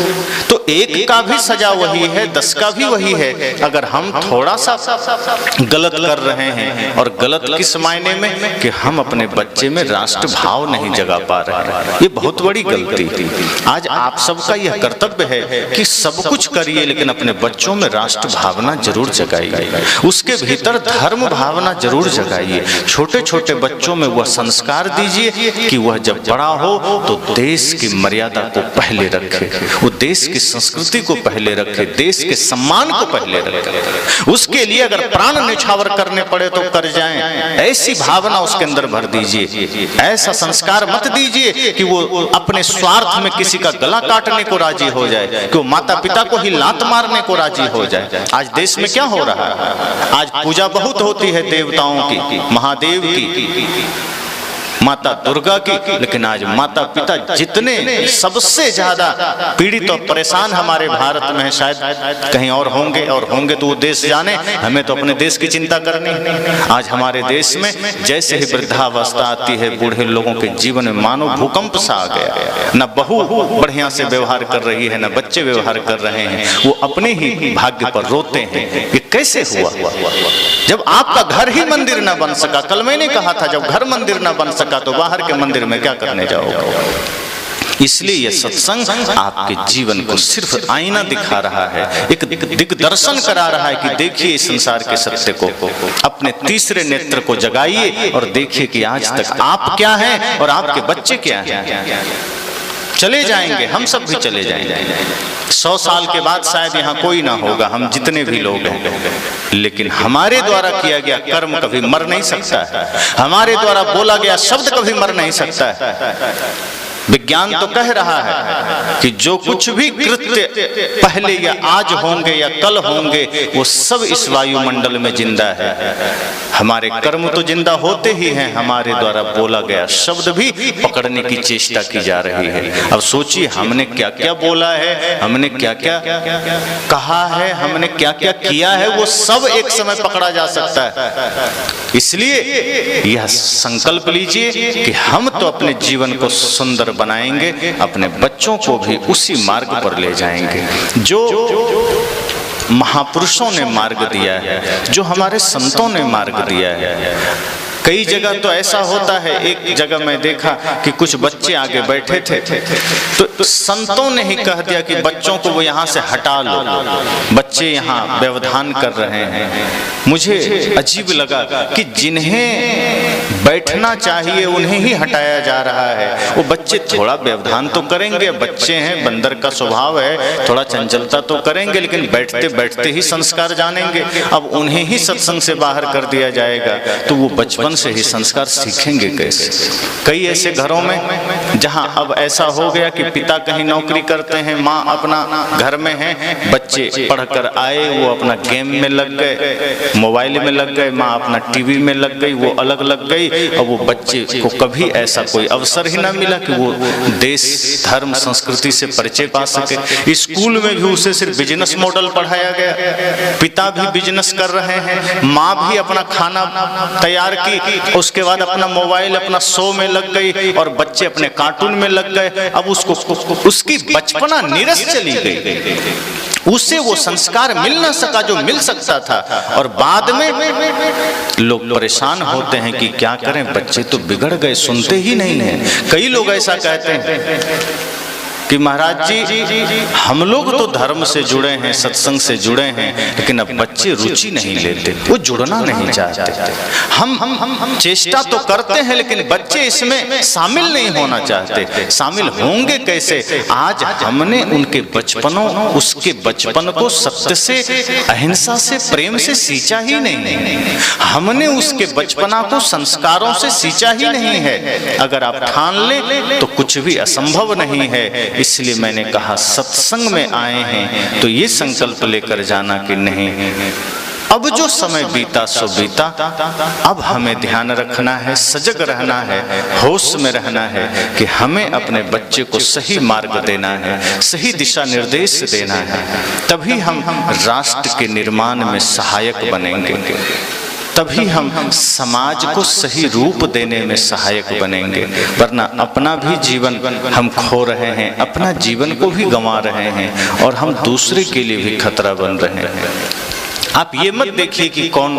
तो एक का भी सजा वही है, 10 का भी वही है। अगर हम थोड़ा सा गलत कर रहे हैं, और गलत किस मायने में कि हम अपने बच्चे में राष्ट्र भाव नहीं जगा पा रहे हैं, ये बहुत बड़ी गलती थी। आज आप सबका यह कर्तव्य है कि सब कुछ करिए, लेकिन अपने बच्चों में राष्ट्र भावना जरूर जगाइए, उसके भीतर धर्म भावना जरूर जगाइए। छोटे छोटे बच्चों में वह संस्कार दीजिए कि वह जब बड़ा हो तो देश की मर्यादा को पहले रखे, वो देश की संस्कृति को पहले रखे, देश के सम्मान को पहले रखे। उसके लिए अगर प्राण न्यौछावर करने पड़े तो कर जाएं, ऐसी भावना उसके अंदर भर दीजिए। ऐसा संस्कार मत दीजिए कि वो अपने स्वार्थ में किसी का गला काटने को राजी हो जाए, कि वो माता पिता को ही लात मारने को राजी हो जाए। आज देश में क्या हो रहा है? आज पूजा बहुत होती है देवताओं की, महादेव की, माता दुर्गा की, लेकिन आज माता पिता जितने सबसे ज्यादा पीड़ित और परेशान हमारे भारत में है, शायद कहीं और होंगे तो वो देश जाने, हमें तो अपने देश की चिंता करनी है। आज हमारे देश में जैसे ही वृद्धावस्था आती है, बूढ़े लोगों के जीवन में मानो भूकंप सा आ गया। न बहू बढ़िया से व्यवहार कर रही है, न बच्चे व्यवहार कर रहे हैं, वो अपने ही भाग्य पर रोते हैं। ये कैसे हुआ? जब आपका घर ही मंदिर न बन सका, कल मैंने कहा था, जब घर मंदिर न बन सका तो बाहर के मंदिर में क्या करने जाओगे? इसलिए यह सत्संग आपके जीवन को सिर्फ आईना दिखा रहा है, एक दिग्दर्शन करा रहा है कि देखिए इस संसार के सत्य को, अपने तीसरे नेत्र को जगाइए और देखिए कि आज तक आप क्या हैं और आपके बच्चे क्या हैं। चले जाएंगे, हम सब भी चले जाएंगे। 100 साल के बाद शायद यहाँ कोई ना होगा, हम जितने भी लोग हैं, लेकिन हमारे द्वारा किया गया कर्म कभी मर नहीं सकता है, हमारे द्वारा बोला गया शब्द कभी मर नहीं सकता है। विज्ञान तो कह रहा है कि जो कुछ भी कृत्य पहले या आज होंगे या कल होंगे, वो सब इस वायुमंडल में जिंदा है। हमारे कर्म तो जिंदा होते ही हैं, हमारे द्वारा बोला गया शब्द भी पकड़ने की चेष्टा की जा रही है। अब सोचिए हमने क्या क्या बोला है, हमने क्या क्या कहा है, हमने क्या क्या किया है, वो सब एक समय पकड़ा जा सकता है। इसलिए यह संकल्प लीजिए कि हम तो अपने जीवन को सुंदर बनाएंगे, अपने बच्चों को भी उसी मार्ग पर ले जाएंगे जो महापुरुषों ने मार्ग दिया है, जो हमारे संतों ने मार्ग दिया है। कई जगह तो ऐसा होता है, एक जगह मैं देखा कि कुछ बच्चे आगे बैठे थे, तो संतों ने ही कह दिया कि बच्चों को वो यहाँ से हटा लो, बच्चे यहाँ व्यवधान कर रहे हैं। मुझे अजीब लगा कि जिन्हें बैठना चाहिए उन्हें ही हटाया जा रहा है। वो बच्चे थोड़ा व्यवधान तो करेंगे, बच्चे हैं, बंदर का स्वभाव है, थोड़ा चंचलता तो करेंगे, लेकिन बैठते बैठते ही संस्कार जानेंगे। अब उन्हें ही सत्संग से बाहर कर दिया जाएगा तो वो बचपन से ही संस्कार सीखेंगे कैसे? कई ऐसे घरों में जहां अब ऐसा हो गया कि पिता कहीं नौकरी करते हैं, माँ अपना घर में है, बच्चे पढ़कर आए, वो अपना गेम में लग गए, मोबाइल में लग गए, माँ अपना टीवी में लग गई, वो अलग लग गई। और वो बच्चे को कभी ऐसा कोई अवसर ही ना मिला कि वो देश धर्म संस्कृति से परिचय पा सके। स्कूल में भी उसे सिर्फ बिजनेस मॉडल पढ़ाया गया, पिता भी बिजनेस कर रहे हैं, माँ भी अपना खाना तैयार की, उसके बाद अपना मोबाइल अपना शो में लग गई और बच्चे अपने कार्टून में लग गए। अब उसको उसकी बचपना नीरस चली गई, उसे वो संस्कार मिल ना सका जो मिल सकता था। और बाद में लोग परेशान होते हैं कि क्या करें, बच्चे तो बिगड़ गए, सुनते ही नहीं हैं। कई लोग ऐसा कहते हैं कि महाराज जी हम लोग तो धर्म से जुड़े हैं, सत्संग से जुड़े हैं, लेकिन अब बच्चे रुचि नहीं लेते, वो जुड़ना नहीं चाहते। हम चेष्टा तो करते हैं लेकिन बच्चे इसमें शामिल नहीं होना चाहते। शामिल होंगे कैसे? आज हमने उनके बचपनों, उसके बचपन को सत्य से, अहिंसा से, प्रेम से सींचा ही नहीं। हमने उसके बचपना को संस्कारों से सींचा ही नहीं है। अगर आप ठान लें तो कुछ भी असंभव नहीं है। इसलिए मैंने कहा सत्संग में आए हैं तो ये संकल्प लेकर जाना कि नहीं, अब जो समय बीता सो बीता, अब हमें ध्यान रखना है, सजग रहना है, होश में रहना है कि हमें अपने बच्चे को सही मार्ग देना है, सही दिशा निर्देश देना है। तभी हम राष्ट्र के निर्माण में सहायक बनेंगे, तभी हम समाज को सही रूप देने में सहायक बनेंगे। वरना अपना भी जीवन हम खो रहे हैं, अपना जीवन को भी गंवा रहे हैं और हम दूसरे के लिए भी खतरा बन रहे हैं। आप ये मत देखिए कि कौन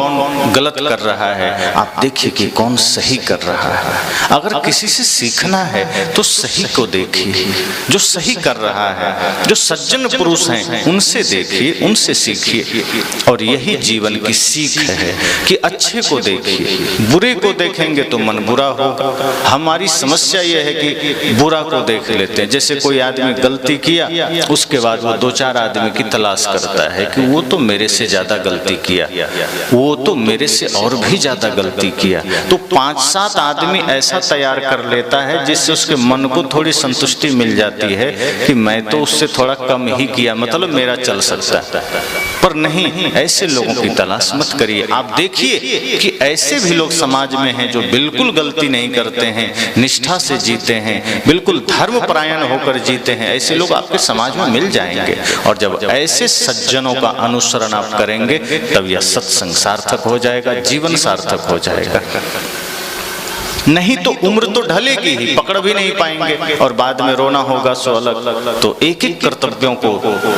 गलत कर रहा है, आप देखिए कि कौन सही कर रहा है। अगर किसी से सीखना है तो सही को देखिए, जो सही कर रहा है, जो सज्जन पुरुष हैं उनसे देखिए, उनसे सीखिए। और यही जीवन की सीख है कि अच्छे को देखिए, बुरे को देखेंगे तो मन बुरा होगा। हमारी समस्या यह है कि बुरा को देख लेते हैं। जैसे कोई आदमी गलती किया, उसके बाद वो 2-4 आदमी की तलाश करता है कि वो तो मेरे से ज्यादा गलती किया, वो तो मेरे से और भी ज्यादा गलती किया। तो 5-7 आदमी ऐसा तैयार कर लेता है जिससे उसके मन को थोड़ी संतुष्टि मिल जाती है कि मैं तो उससे थोड़ा कम ही किया, मतलब मेरा चल सकता है। पर नहीं, ऐसे लोगों की तलाश मत करिए। आप देखिए कि ऐसे भी लोग समाज में हैं जो बिल्कुल गलती नहीं करते हैं, निष्ठा से जीते हैं, बिल्कुल धर्मपरायण होकर जीते हैं। ऐसे लोग आपके समाज में मिल जाएंगे। और जब ऐसे सज्जनों का अनुसरण आप करेंगे तब यह सत्संग सार्थक हो जाएगा, जीवन सार्थक हो जाएगा। नहीं तो उम्र तो ढलेगी ही, पकड़ भी नहीं पाएंगे और बाद में रोना होगा सो अलग। तो एक एक कर्तव्यों को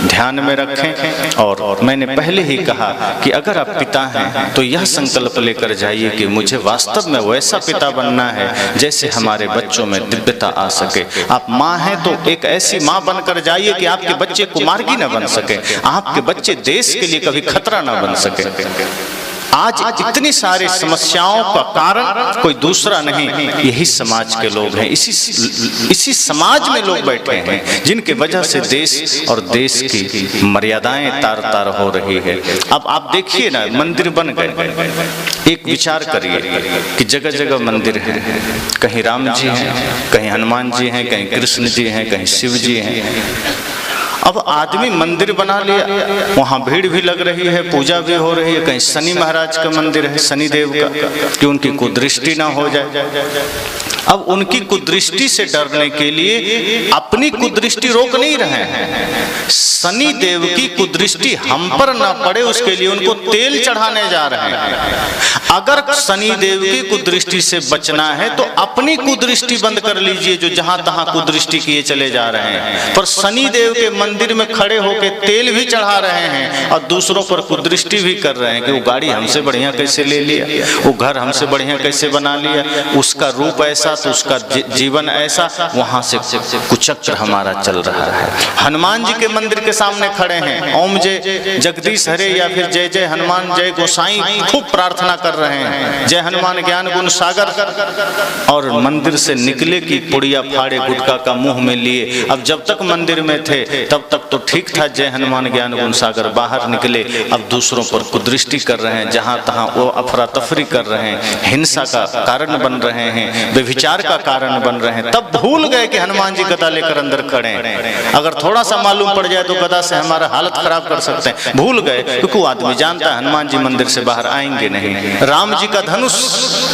ध्यान में रखें। और मैंने पहले ही कहा कि अगर आप पिता हैं तो यह संकल्प लेकर जाइए कि मुझे वास्तव में वैसा पिता बनना है जैसे हमारे बच्चों में दिव्यता आ सके। आप माँ हैं तो एक ऐसी माँ बनकर जाइए कि आपके बच्चे कुमार्गी न बन सके, आपके बच्चे देश के लिए कभी खतरा न बन सके। आज इतनी सारी समस्याओं का कारण कोई दूसरा नहीं, यही समाज के लोग हैं। इसी समाज में लोग बैठे हैं जिनके वजह से देश और देश की मर्यादाएं तार तार हो रही है। अब आप देखिए ना, मंदिर बन गए। एक विचार करिए कि जगह जगह मंदिर है, कहीं राम जी हैं, कहीं हनुमान जी हैं, कहीं कृष्ण जी हैं, कहीं शिव जी हैं। अब आदमी मंदिर बना लिया, वहाँ भीड़ भी लग रही है, पूजा भी हो रही है। कहीं शनि महाराज का मंदिर है, शनि देव का, कि उनकी कुदृष्टि ना हो जाए। अब उनकी कुदृष्टि से डरने के लिए अपनी कुदृष्टि रोक नहीं रहे हैं, शनि देव की कुदृष्टि हम पर ना पड़े उसके लिए उनको तेल चढ़ाने जा रहे हैं। अगर शनि देव की कुदृष्टि से बचना है तो अपनी कुदृष्टि बंद कर लीजिए, जो जहां तहां कुदृष्टि किए चले जा रहे हैं। पर शनि देव के मंदिर में खड़े होकर तेल भी चढ़ा रहे हैं और दूसरों पर कुदृष्टि भी कर रहे हैं कि वो गाड़ी हमसे बढ़िया कैसे ले लिया, वो घर हमसे बढ़िया कैसे बना लिया, उसका रूप ऐसा तो उसका जीवन ऐसा। वहां से कुचक्र हमारा चल रहा है। हनुमान जी के मंदिर के सामने खड़े हैं, ओम जय जगदीश हरे या फिर जय जय हनुमान जय गोसाई खूब प्रार्थना कर रहे हैं, जय हनुमान ज्ञान गुण सागर। और मंदिर से निकले कि पुड़िया फाड़े गुटखा का मुंह में लिए। अब जब तक मंदिर में थे तब तक तो ठीक था, जय हनुमान ज्ञान गुण सागर। बाहर निकले अब दूसरों पर कुदृष्टि कर रहे हैं, जहां तहां वो अफरा तफरी कर रहे हैं, हिंसा का कारण बन रहे हैं, व्यभिचार का कारण बन रहे हैं। तब भूल गए कि हनुमान जी गदा लेकर अंदर खड़े हैं। अगर थोड़ा सा मालूम पड़ जाए तो गदा से हमारा हालत खराब कर सकते हैं। भूल गए क्योंकि वो आदमी जानता है हनुमान जी मंदिर से बाहर आएंगे नहीं। राम जी का धनुष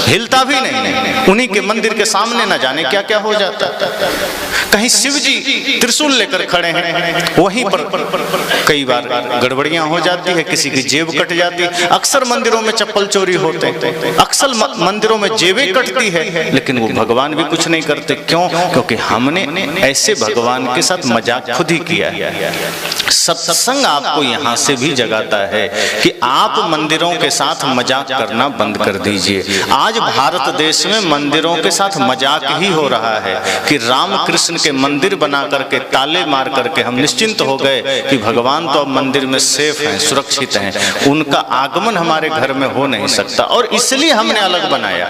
हिलता भी नहीं, उन्हीं के मंदिर के सामने न जाने क्या क्या हो जाता है। कहीं शिव जी त्रिशूल लेकर खड़े हैं, वहीं पर कई बार गड़बड़ियां हो जाती है, किसी की जेब कट जाती है। अक्सर मंदिरों में चप्पल चोरी होते हैं, अक्सर मंदिरों में जेबें कटती है, लेकिन वो भगवान भी कुछ नहीं करते। क्यों? क्योंकि हमने ऐसे भगवान के साथ मजाक खुद ही किया है। सत्संग आपको यहाँ से भी जगाता है कि आप मंदिरों के साथ मजाक करना बंद कर दीजिए। आज भारत देश में मंदिरों के साथ मजाक ही हो रहा है कि राम कृष्ण के मंदिर बना करके ताले मार करके हम निश्चिंत हो गए कि भगवान तो अब मंदिर में सेफ हैं, सुरक्षित हैं, उनका आगमन हमारे घर में हो नहीं सकता। और इसलिए हमने अलग बनाया।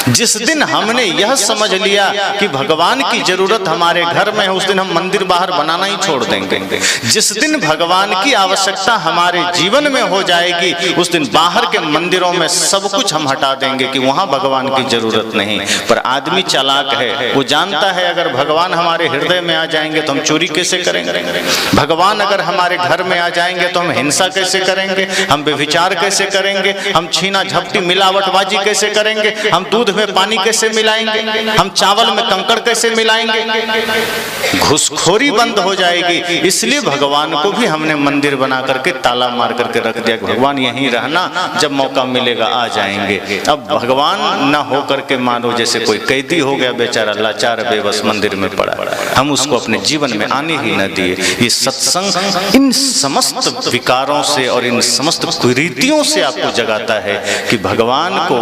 जिस दिन हमने यह समझ लिया कि भगवान की जरूरत हमारे घर में है, उस दिन हम मंदिर बाहर बनाना ही छोड़ देंगे। जिस दिन भगवान की आवश्यकता हमारे जीवन में हो जाएगी, उस दिन बाहर के मंदिरों में सब कुछ हम हटा देंगे कि वहां भगवान की जरूरत नहीं। पर आदमी चालाक है, वो जानता है अगर भगवान हमारे हृदय में आ जाएंगे तो हम चोरी कैसे करेंगे, भगवान अगर हमारे घर में आ जाएंगे तो हम हिंसा कैसे करेंगे, हम व्यभिचार कैसे करेंगे, हम छीना झपटी मिलावटबाजी कैसे करेंगे, हम दूध में पानी कैसे मिलाएंगे, हम चावल में कंकड़ कैसे मिलाएंगे। घुसखोरी बंद हो जाएगी। इसलिए भगवान को भी हमने मंदिर बना करके ताला मार करके रख दिया। भगवान यहीं रहना, जब मौका मिलेगा आ जाएंगे। अब भगवान न हो करके मानो जैसे कोई कैदी हो गया, बेचारा लाचार बेबस मंदिर में पड़ा, हम उसको अपने जीवन में आने ही न दिए। ये सत्संग इन समस्त विकारों से और इन समस्त कुरीतियों से आपको जगाता है कि भगवान को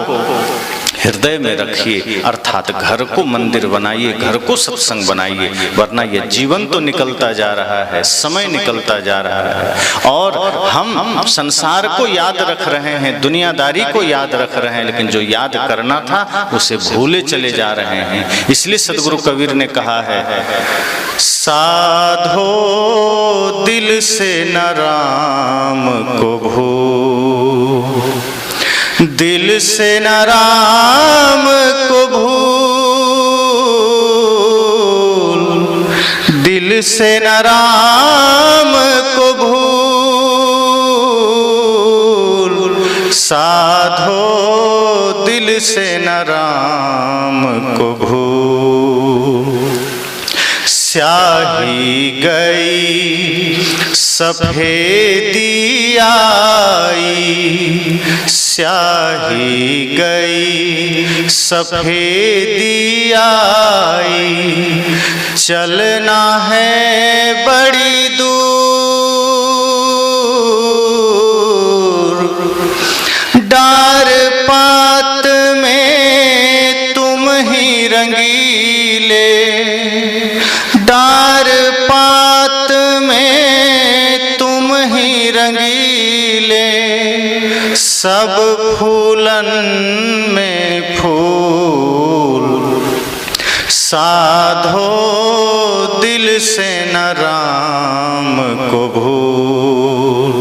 हृदय में रखिए, अर्थात घर को मंदिर बनाइए, घर को सत्संग बनाइए, वरना यह जीवन तो निकलता जा रहा है, समय निकलता जा रहा है और हम संसार को याद रख रहे हैं, दुनियादारी को याद रख रहे हैं, लेकिन जो याद करना था उसे भूले चले जा रहे हैं। इसलिए सदगुरु कबीर ने कहा है, साधो दिल से न राम को भूल, दिल से न राम को भूल, दिल से न राम को भूल, साधो दिल से न राम को भूल। स्याही गई सफेदी आई, स्याही गई सफेदी आई, चलना है बड़ी दूर, डार पात में तुम ही रंगीले, डार पात में तुम ही रंगीले, सब फूलन में फूल, साधो दिल से न राम को भूल,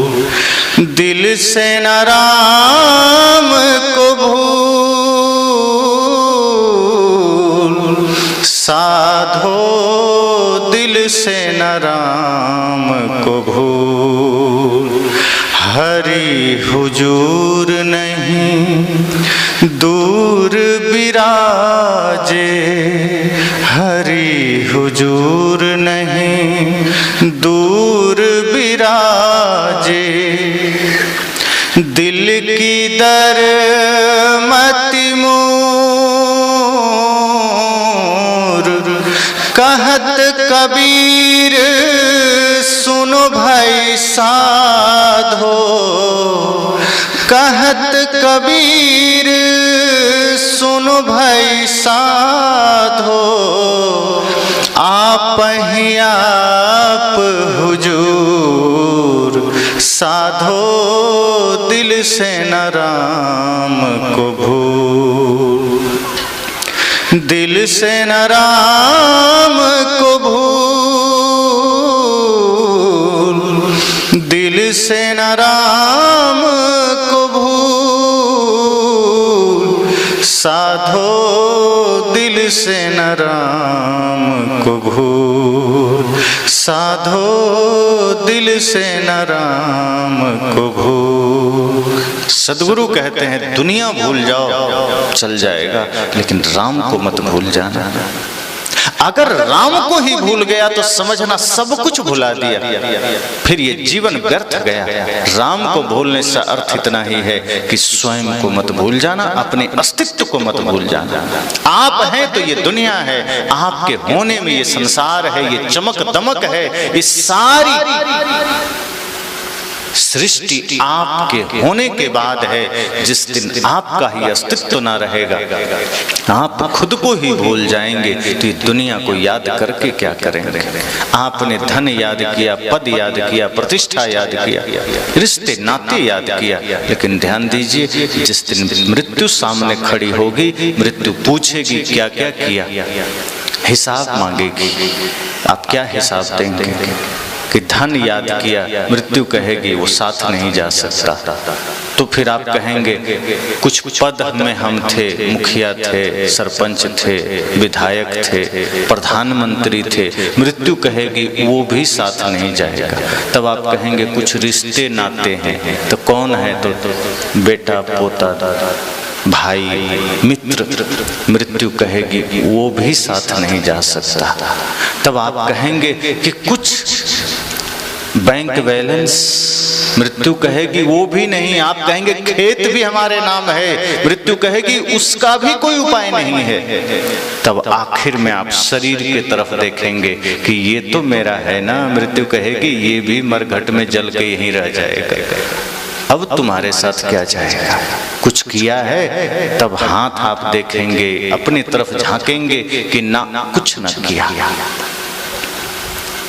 दिल से न राम को भूल, साधो दिल से न राम को भूल। हरि हुजूर नहीं दूर बिराजे, हरि हुजूर नहीं दूर बिराजे, दिल की दर मति मोर, कहत कबीर सुनो भाई साधो, कहत कबीर सुनो भाई साधो, आप ही आप हुजूर, साधो दिल से न राम को भूल, दिल से न राम को भूल, दिल से न राम को भूल, साधो दिल से न राम को भूल, साधो दिल से न राम को भूल। सदगुरु कहते हैं दुनिया भूल जाओ चल जाएगा, लेकिन राम को मत भूल जाना। अगर राम को ही भूल गया तो समझना सब कुछ भुला दिया, फिर ये जीवन व्यर्थ गया। राम को भूलने से अर्थ इतना ही है कि स्वयं को मत भूल जाना, अपने अस्तित्व को मत भूल जाना। आप हैं तो ये दुनिया है, आपके होने में ये संसार है, ये चमक दमक है, ये सारी सृष्टि आपके होने के बाद है। जिस दिन आपका ही अस्तित्व ना रहेगा, आप खुद को ही भूल जाएंगे, तो ये दुनिया को याद करके क्या करेंगे। आपने धन याद किया, पद याद किया, प्रतिष्ठा याद किया, रिश्ते नाते याद किया, लेकिन ध्यान दीजिए जिस दिन मृत्यु सामने खड़ी होगी, मृत्यु पूछेगी क्या क्या किया, हिसाब मांगेगी। आप क्या हिसाब देंगे? कि धन याद किया, मृत्यु कहेगी वो साथ नहीं जा सकता। तो फिर आप कहेंगे कुछ पद में हम थे, मुखिया थे, सरपंच थे, विधायक थे, प्रधानमंत्री थे, मृत्यु कहेगी वो भी साथ नहीं जाएगा। तब आप कहेंगे कुछ रिश्ते नाते हैं, तो कौन है? तो बेटा, पोता, भाई, मित्र, मृत्यु कहेगी वो भी साथ नहीं जा सकता। तब आप कहेंगे कि कुछ बैंक बैलेंस, मृत्यु कहेगी वो भी नहीं। आप कहेंगे खेत भी हमारे नाम है, मृत्यु कहेगी उसका भी कोई उपाय नहीं है। तब आखिर में आप शरीर की तरफ देखेंगे कि ये तो मेरा है ना, मृत्यु कहेगी ये भी मरघट में जल के यहीं रह जाएगा। अब तुम्हारे साथ क्या जाएगा? कुछ किया है? तब हाथ आप देखेंगे, अपनी तरफ झांकेंगे कि ना कुछ न किया,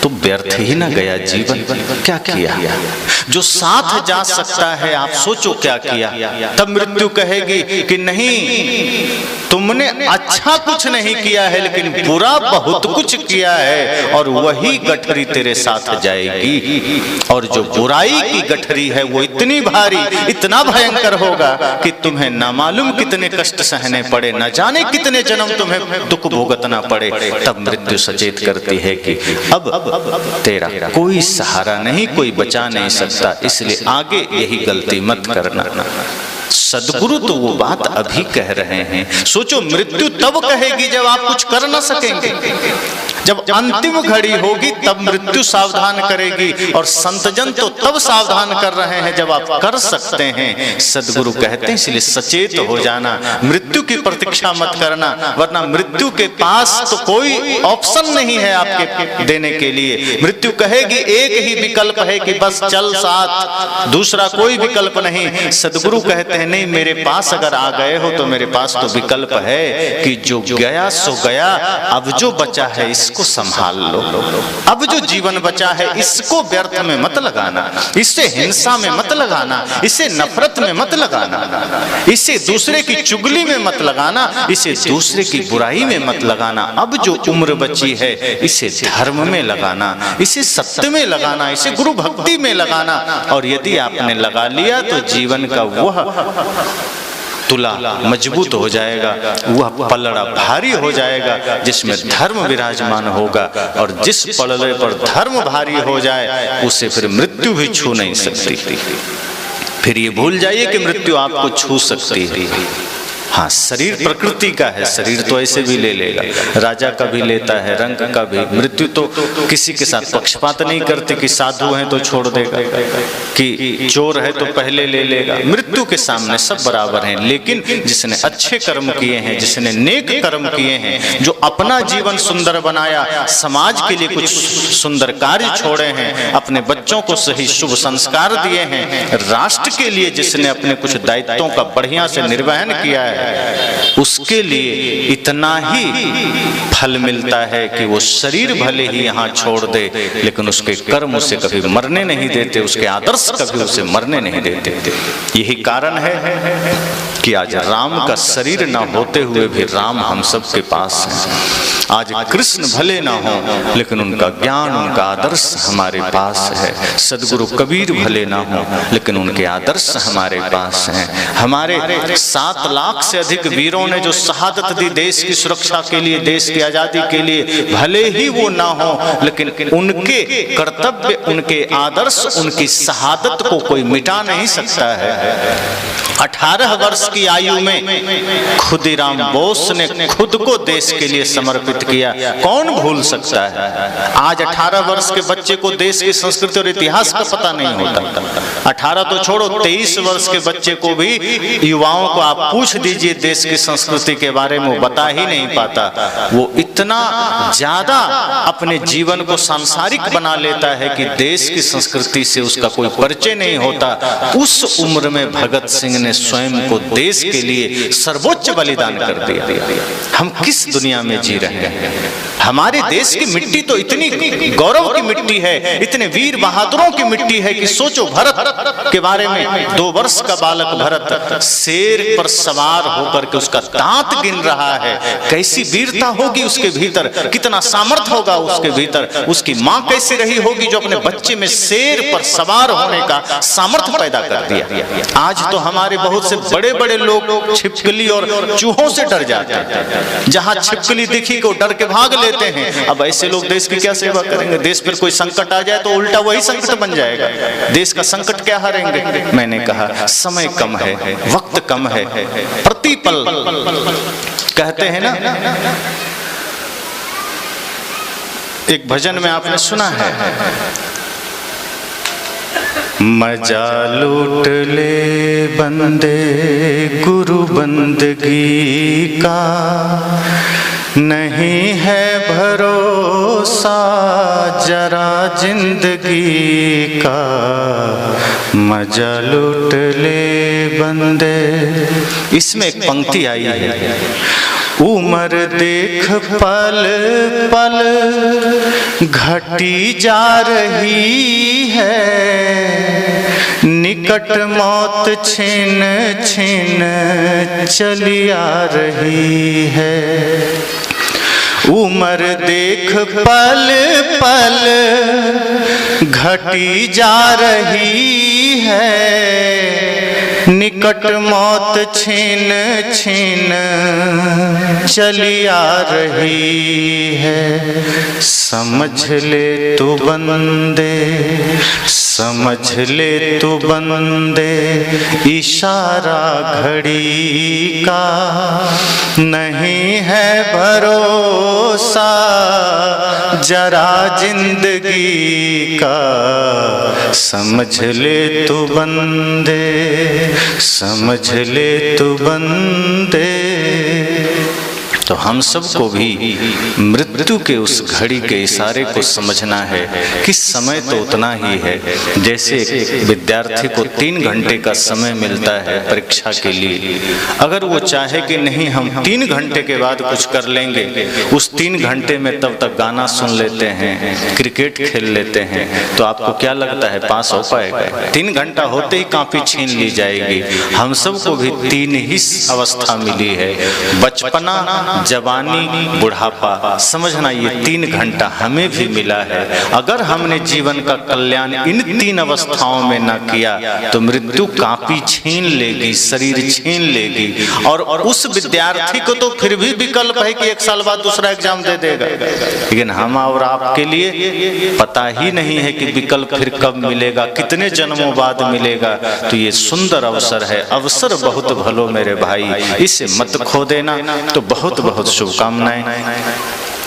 तो व्यर्थ ही ना गया जीवन। क्या किया? जो साथ जा सकता है आप सोचो क्या किया। तब मृत्यु कहेगी कि नहीं, तुमने अच्छा कुछ नहीं किया है, लेकिन बुरा बहुत कुछ किया है, और वही गठरी तेरे साथ जाएगी। और जो बुराई की गठरी है वो इतनी भारी, इतना भयंकर होगा कि तुम्हें ना मालूम कितने कष्ट सहने पड़े, न जाने कितने जन्म तुम्हें दुख भुगतना पड़े। तब मृत्यु सचेत करती है कि अब तेरा कोई सहारा नहीं, कोई बचा नहीं सकता, इसलिए आगे यही गलती मत करना। सदगुरु तो वो बात अभी कह रहे हैं। सोचो मृत्यु तब कहेगी जब आप कुछ कर न सकेंगे, जब अंतिम घड़ी होगी तब मृत्यु सावधान करेगी, और संतजन तो तब सावधान कर रहे हैं जब आप कर सकते हैं। सदगुरु कहते हैं इसलिए सचेत हो जाना, मृत्यु की प्रतीक्षा मत करना, वरना मृत्यु के पास तो कोई ऑप्शन नहीं है आपके देने के लिए। मृत्यु कहेगी एक ही विकल्प है कि बस चल साथ, दूसरा कोई विकल्प नहीं। सदगुरु कहते हैं नहीं, मेरे पास अगर आ गए हो तो मेरे पास तो विकल्प है कि जो गया सो गया, अब जो बचा है इसको संभाल लो। अब जो जीवन बचा है इसको व्यर्थ में मत लगाना, इसे हिंसा में मत लगाना, इसे नफरत में मत लगाना, इसे दूसरे की चुगली में मत लगाना, इसे दूसरे की बुराई में मत लगाना। अब जो उम्र बची है इसे धर्म में लगाना, इसे सत्य में लगाना, इसे गुरु भक्ति में लगाना। और यदि आपने लगा लिया तो जीवन का वह तुला मजबूत हो जाएगा, वह पलड़ा भारी हो जाएगा जिसमें धर्म विराजमान होगा। और जिस पलड़े पर धर्म भारी हो जाए उसे फिर मृत्यु भी छू नहीं सकती। फिर ये भूल जाइए कि मृत्यु आपको छू सकती है। हाँ, शरीर प्रकृति का है, शरीर तो ऐसे भी ले लेगा, राजा का भी लेता है, रंग का भी। मृत्यु तो किसी के साथ पक्षपात नहीं करती कि साधु है तो छोड़ देगा, कि चोर है तो पहले ले लेगा। मृत्यु के सामने सब बराबर हैं। लेकिन जिसने अच्छे कर्म किए हैं, जिसने नेक कर्म किए हैं, जो अपना जीवन सुंदर बनाया, समाज के लिए कुछ सुंदर कार्य छोड़े हैं, अपने बच्चों को सही शुभ संस्कार दिए हैं, राष्ट्र के लिए जिसने अपने कुछ दायित्वों का बढ़िया से निर्वहन किया है, उसके लिए इतना ही फल मिलता है कि वो शरीर भले ही यहाँ छोड़ दे, लेकिन उसके कर्म उसे कभी मरने नहीं देते, उसके आदर्श कभी उसे मरने नहीं देते। यही कारण है कि आज राम का शरीर न होते हुए भी राम हम सबके पास है। आज कृष्ण भले ना हो लेकिन उनका ज्ञान, उनका आदर्श हमारे पास है। सदगुरु कबीर भले ना हो लेकिन उनके आदर्श हमारे पास हैं। हमारे 7 लाख से अधिक वीरों ने जो शहादत दी देश की सुरक्षा के लिए, देश की आजादी के लिए, भले ही वो ना हो, लेकिन उनके कर्तव्य, उनके आदर्श, उनकी शहादत को कोई मिटा नहीं सकता है। 18 वर्ष की आयु में खुदीराम बोस ने खुद को देश के लिए समर्पित किया, कौन भूल सकता है। आज 18 वर्ष के बच्चे को देश की संस्कृति और इतिहास का पता नहीं होता। 18 तो छोड़ो, 23 वर्ष के बच्चे को भी, युवाओं को आप पूछ दीजिए देश की संस्कृति के बारे में, वो बता ही नहीं पाता। वो इतना ज्यादा अपने जीवन को सांसारिक बना लेता है कि देश की संस्कृति से उसका कोई परिचय नहीं होता। उस उम्र में भगत सिंह ने स्वयं को देश के लिए सर्वोच्च बलिदान कर दिया। हम किस दुनिया में जी रहे हैं? हमारे देश की मिट्टी तो इतनी गौरव की मिट्टी है, इतने वीर बहादुरों की मिट्टी है कि सोचो, भरत के बारे में, 2 वर्ष का बालक भरत शेर पर सवार होकर के उसका दांत गिन रहा है। कैसी वीरता होगी उसके भीतर, कितना सामर्थ्य होगा उसके भीतर। उसकी मां कैसी रही होगी जो अपने बच्चे में शेर पर सवार होने का सामर्थ्य पैदा कर दिया। आज तो हमारे बहुत से बड़े बड़े लोग छिपकली और चूहों से डर जाते हैं। जहां छिपकली दिखी को डर के भाग लेते हैं। अब ऐसे लोग देश की क्या सेवा करेंगे? देश पर कोई संकट आ जाए तो उल्टा वही संकट बन जाएगा। देश का संकट क्या हारेंगे? मैंने कहा समय कम है, वक्त कम है, प्रतिपल कहते हैं ना, एक भजन में आपने सुना है, मजा लूट ले बंदे गुरु बंदगी का, नहीं है भरोसा जरा जिंदगी का, मजा लूट ले बंदे। इसमें एक पंक्ति आई है, उम्र देख पल पल घटी जा रही है, निकट मौत छिन छिन चली आ रही है। उम्र देख पल पल घटी जा रही है, निकट मौत छिन छिन चली आ रही है। समझ ले तू बंदे, समझ ले तू बंदे, इशारा घड़ी का, नहीं है भरोसा जरा जिंदगी का, समझ ले तू बंदे, समझ ले तू बंदे। तो हम सबको भी मृत्यु के उस घड़ी के इशारे को समझना है कि समय तो उतना ही है। जैसे विद्यार्थी को 3 घंटे का समय मिलता है परीक्षा के लिए, अगर वो चाहे कि नहीं हम 3 घंटे के बाद कुछ कर लेंगे, उस 3 घंटे में तब तक गाना सुन लेते हैं, क्रिकेट खेल लेते हैं, तो आपको क्या लगता है पास हो पाएगा? 3 घंटा होते ही कॉपी छीन ली जाएगी। हम सबको भी 3 ही अवस्था मिली है, बचपना, जवानी, बुढ़ापा। समझना ये 3 घंटा हमें भी मिला है। अगर हमने जीवन का कल्याण इन 3 अवस्थाओं में न किया तो मृत्यु कापी छीन लेगी, शरीर छीन लेगी। और उस विद्यार्थी को तो फिर भी विकल्प है कि 1 साल बाद दूसरा एग्जाम दे देगा, लेकिन हम और आपके लिए पता ही नहीं है कि विकल्प फिर कब मिलेगा, कितने जन्मों बाद मिलेगा। तो ये सुंदर अवसर है, अवसर बहुत भलो मेरे भाई, इसे मत खो देना। तो बहुत बहुत शुभकामनाएं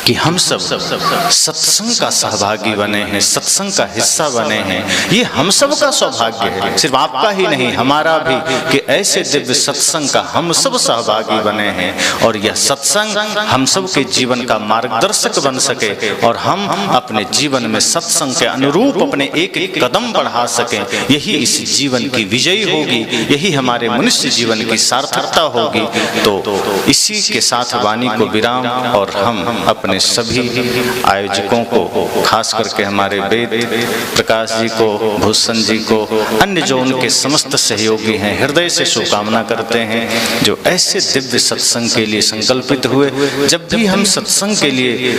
कि हम सब सत्संग का सहभागी बने हैं, सत्संग का हिस्सा बने हैं। ये हम सब का सौभाग्य है, सिर्फ आपका ही नहीं, हमारा भी, कि ऐसे दिव्य सत्संग का हम सब सहभागी बने हैं। और यह सत्संग हम सब के जीवन का मार्गदर्शक बन सके और हम अपने जीवन में सत्संग के अनुरूप अपने एक एक कदम बढ़ा सकें। यही इस जीवन की विजयी होगी, यही हमारे मनुष्य जीवन की सार्थकता होगी। तो इसी के साथ वाणी को विराम और हम अपने अपने सभी आयोजकों को, खास करके हमारे वेद प्रकाश जी को, भूषण जी को, अन्य जो उनके समस्त सहयोगी हैं, हृदय से शुभकामना करते हैं जो ऐसे दिव्य सत्संग के लिए संकल्पित हुए। जब भी हम सत्संग के लिए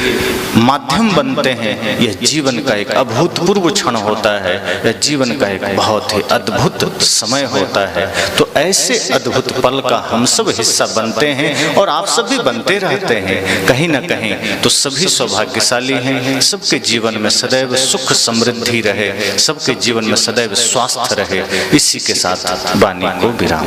माध्यम बनते हैं, यह जीवन का एक अभूतपूर्व क्षण होता है, यह जीवन का एक बहुत ही अद्भुत समय होता है। तो ऐसे अद्भुत पल का हम सब हिस्सा बनते हैं और आप सब भी बनते रहते हैं कहीं ना कहीं। तो सभी सौभाग्यशाली हैं, सबके जीवन में सदैव सुख समृद्धि रहे, सबके जीवन में सदैव स्वास्थ्य रहे। इसी के साथ वाणी को विराम।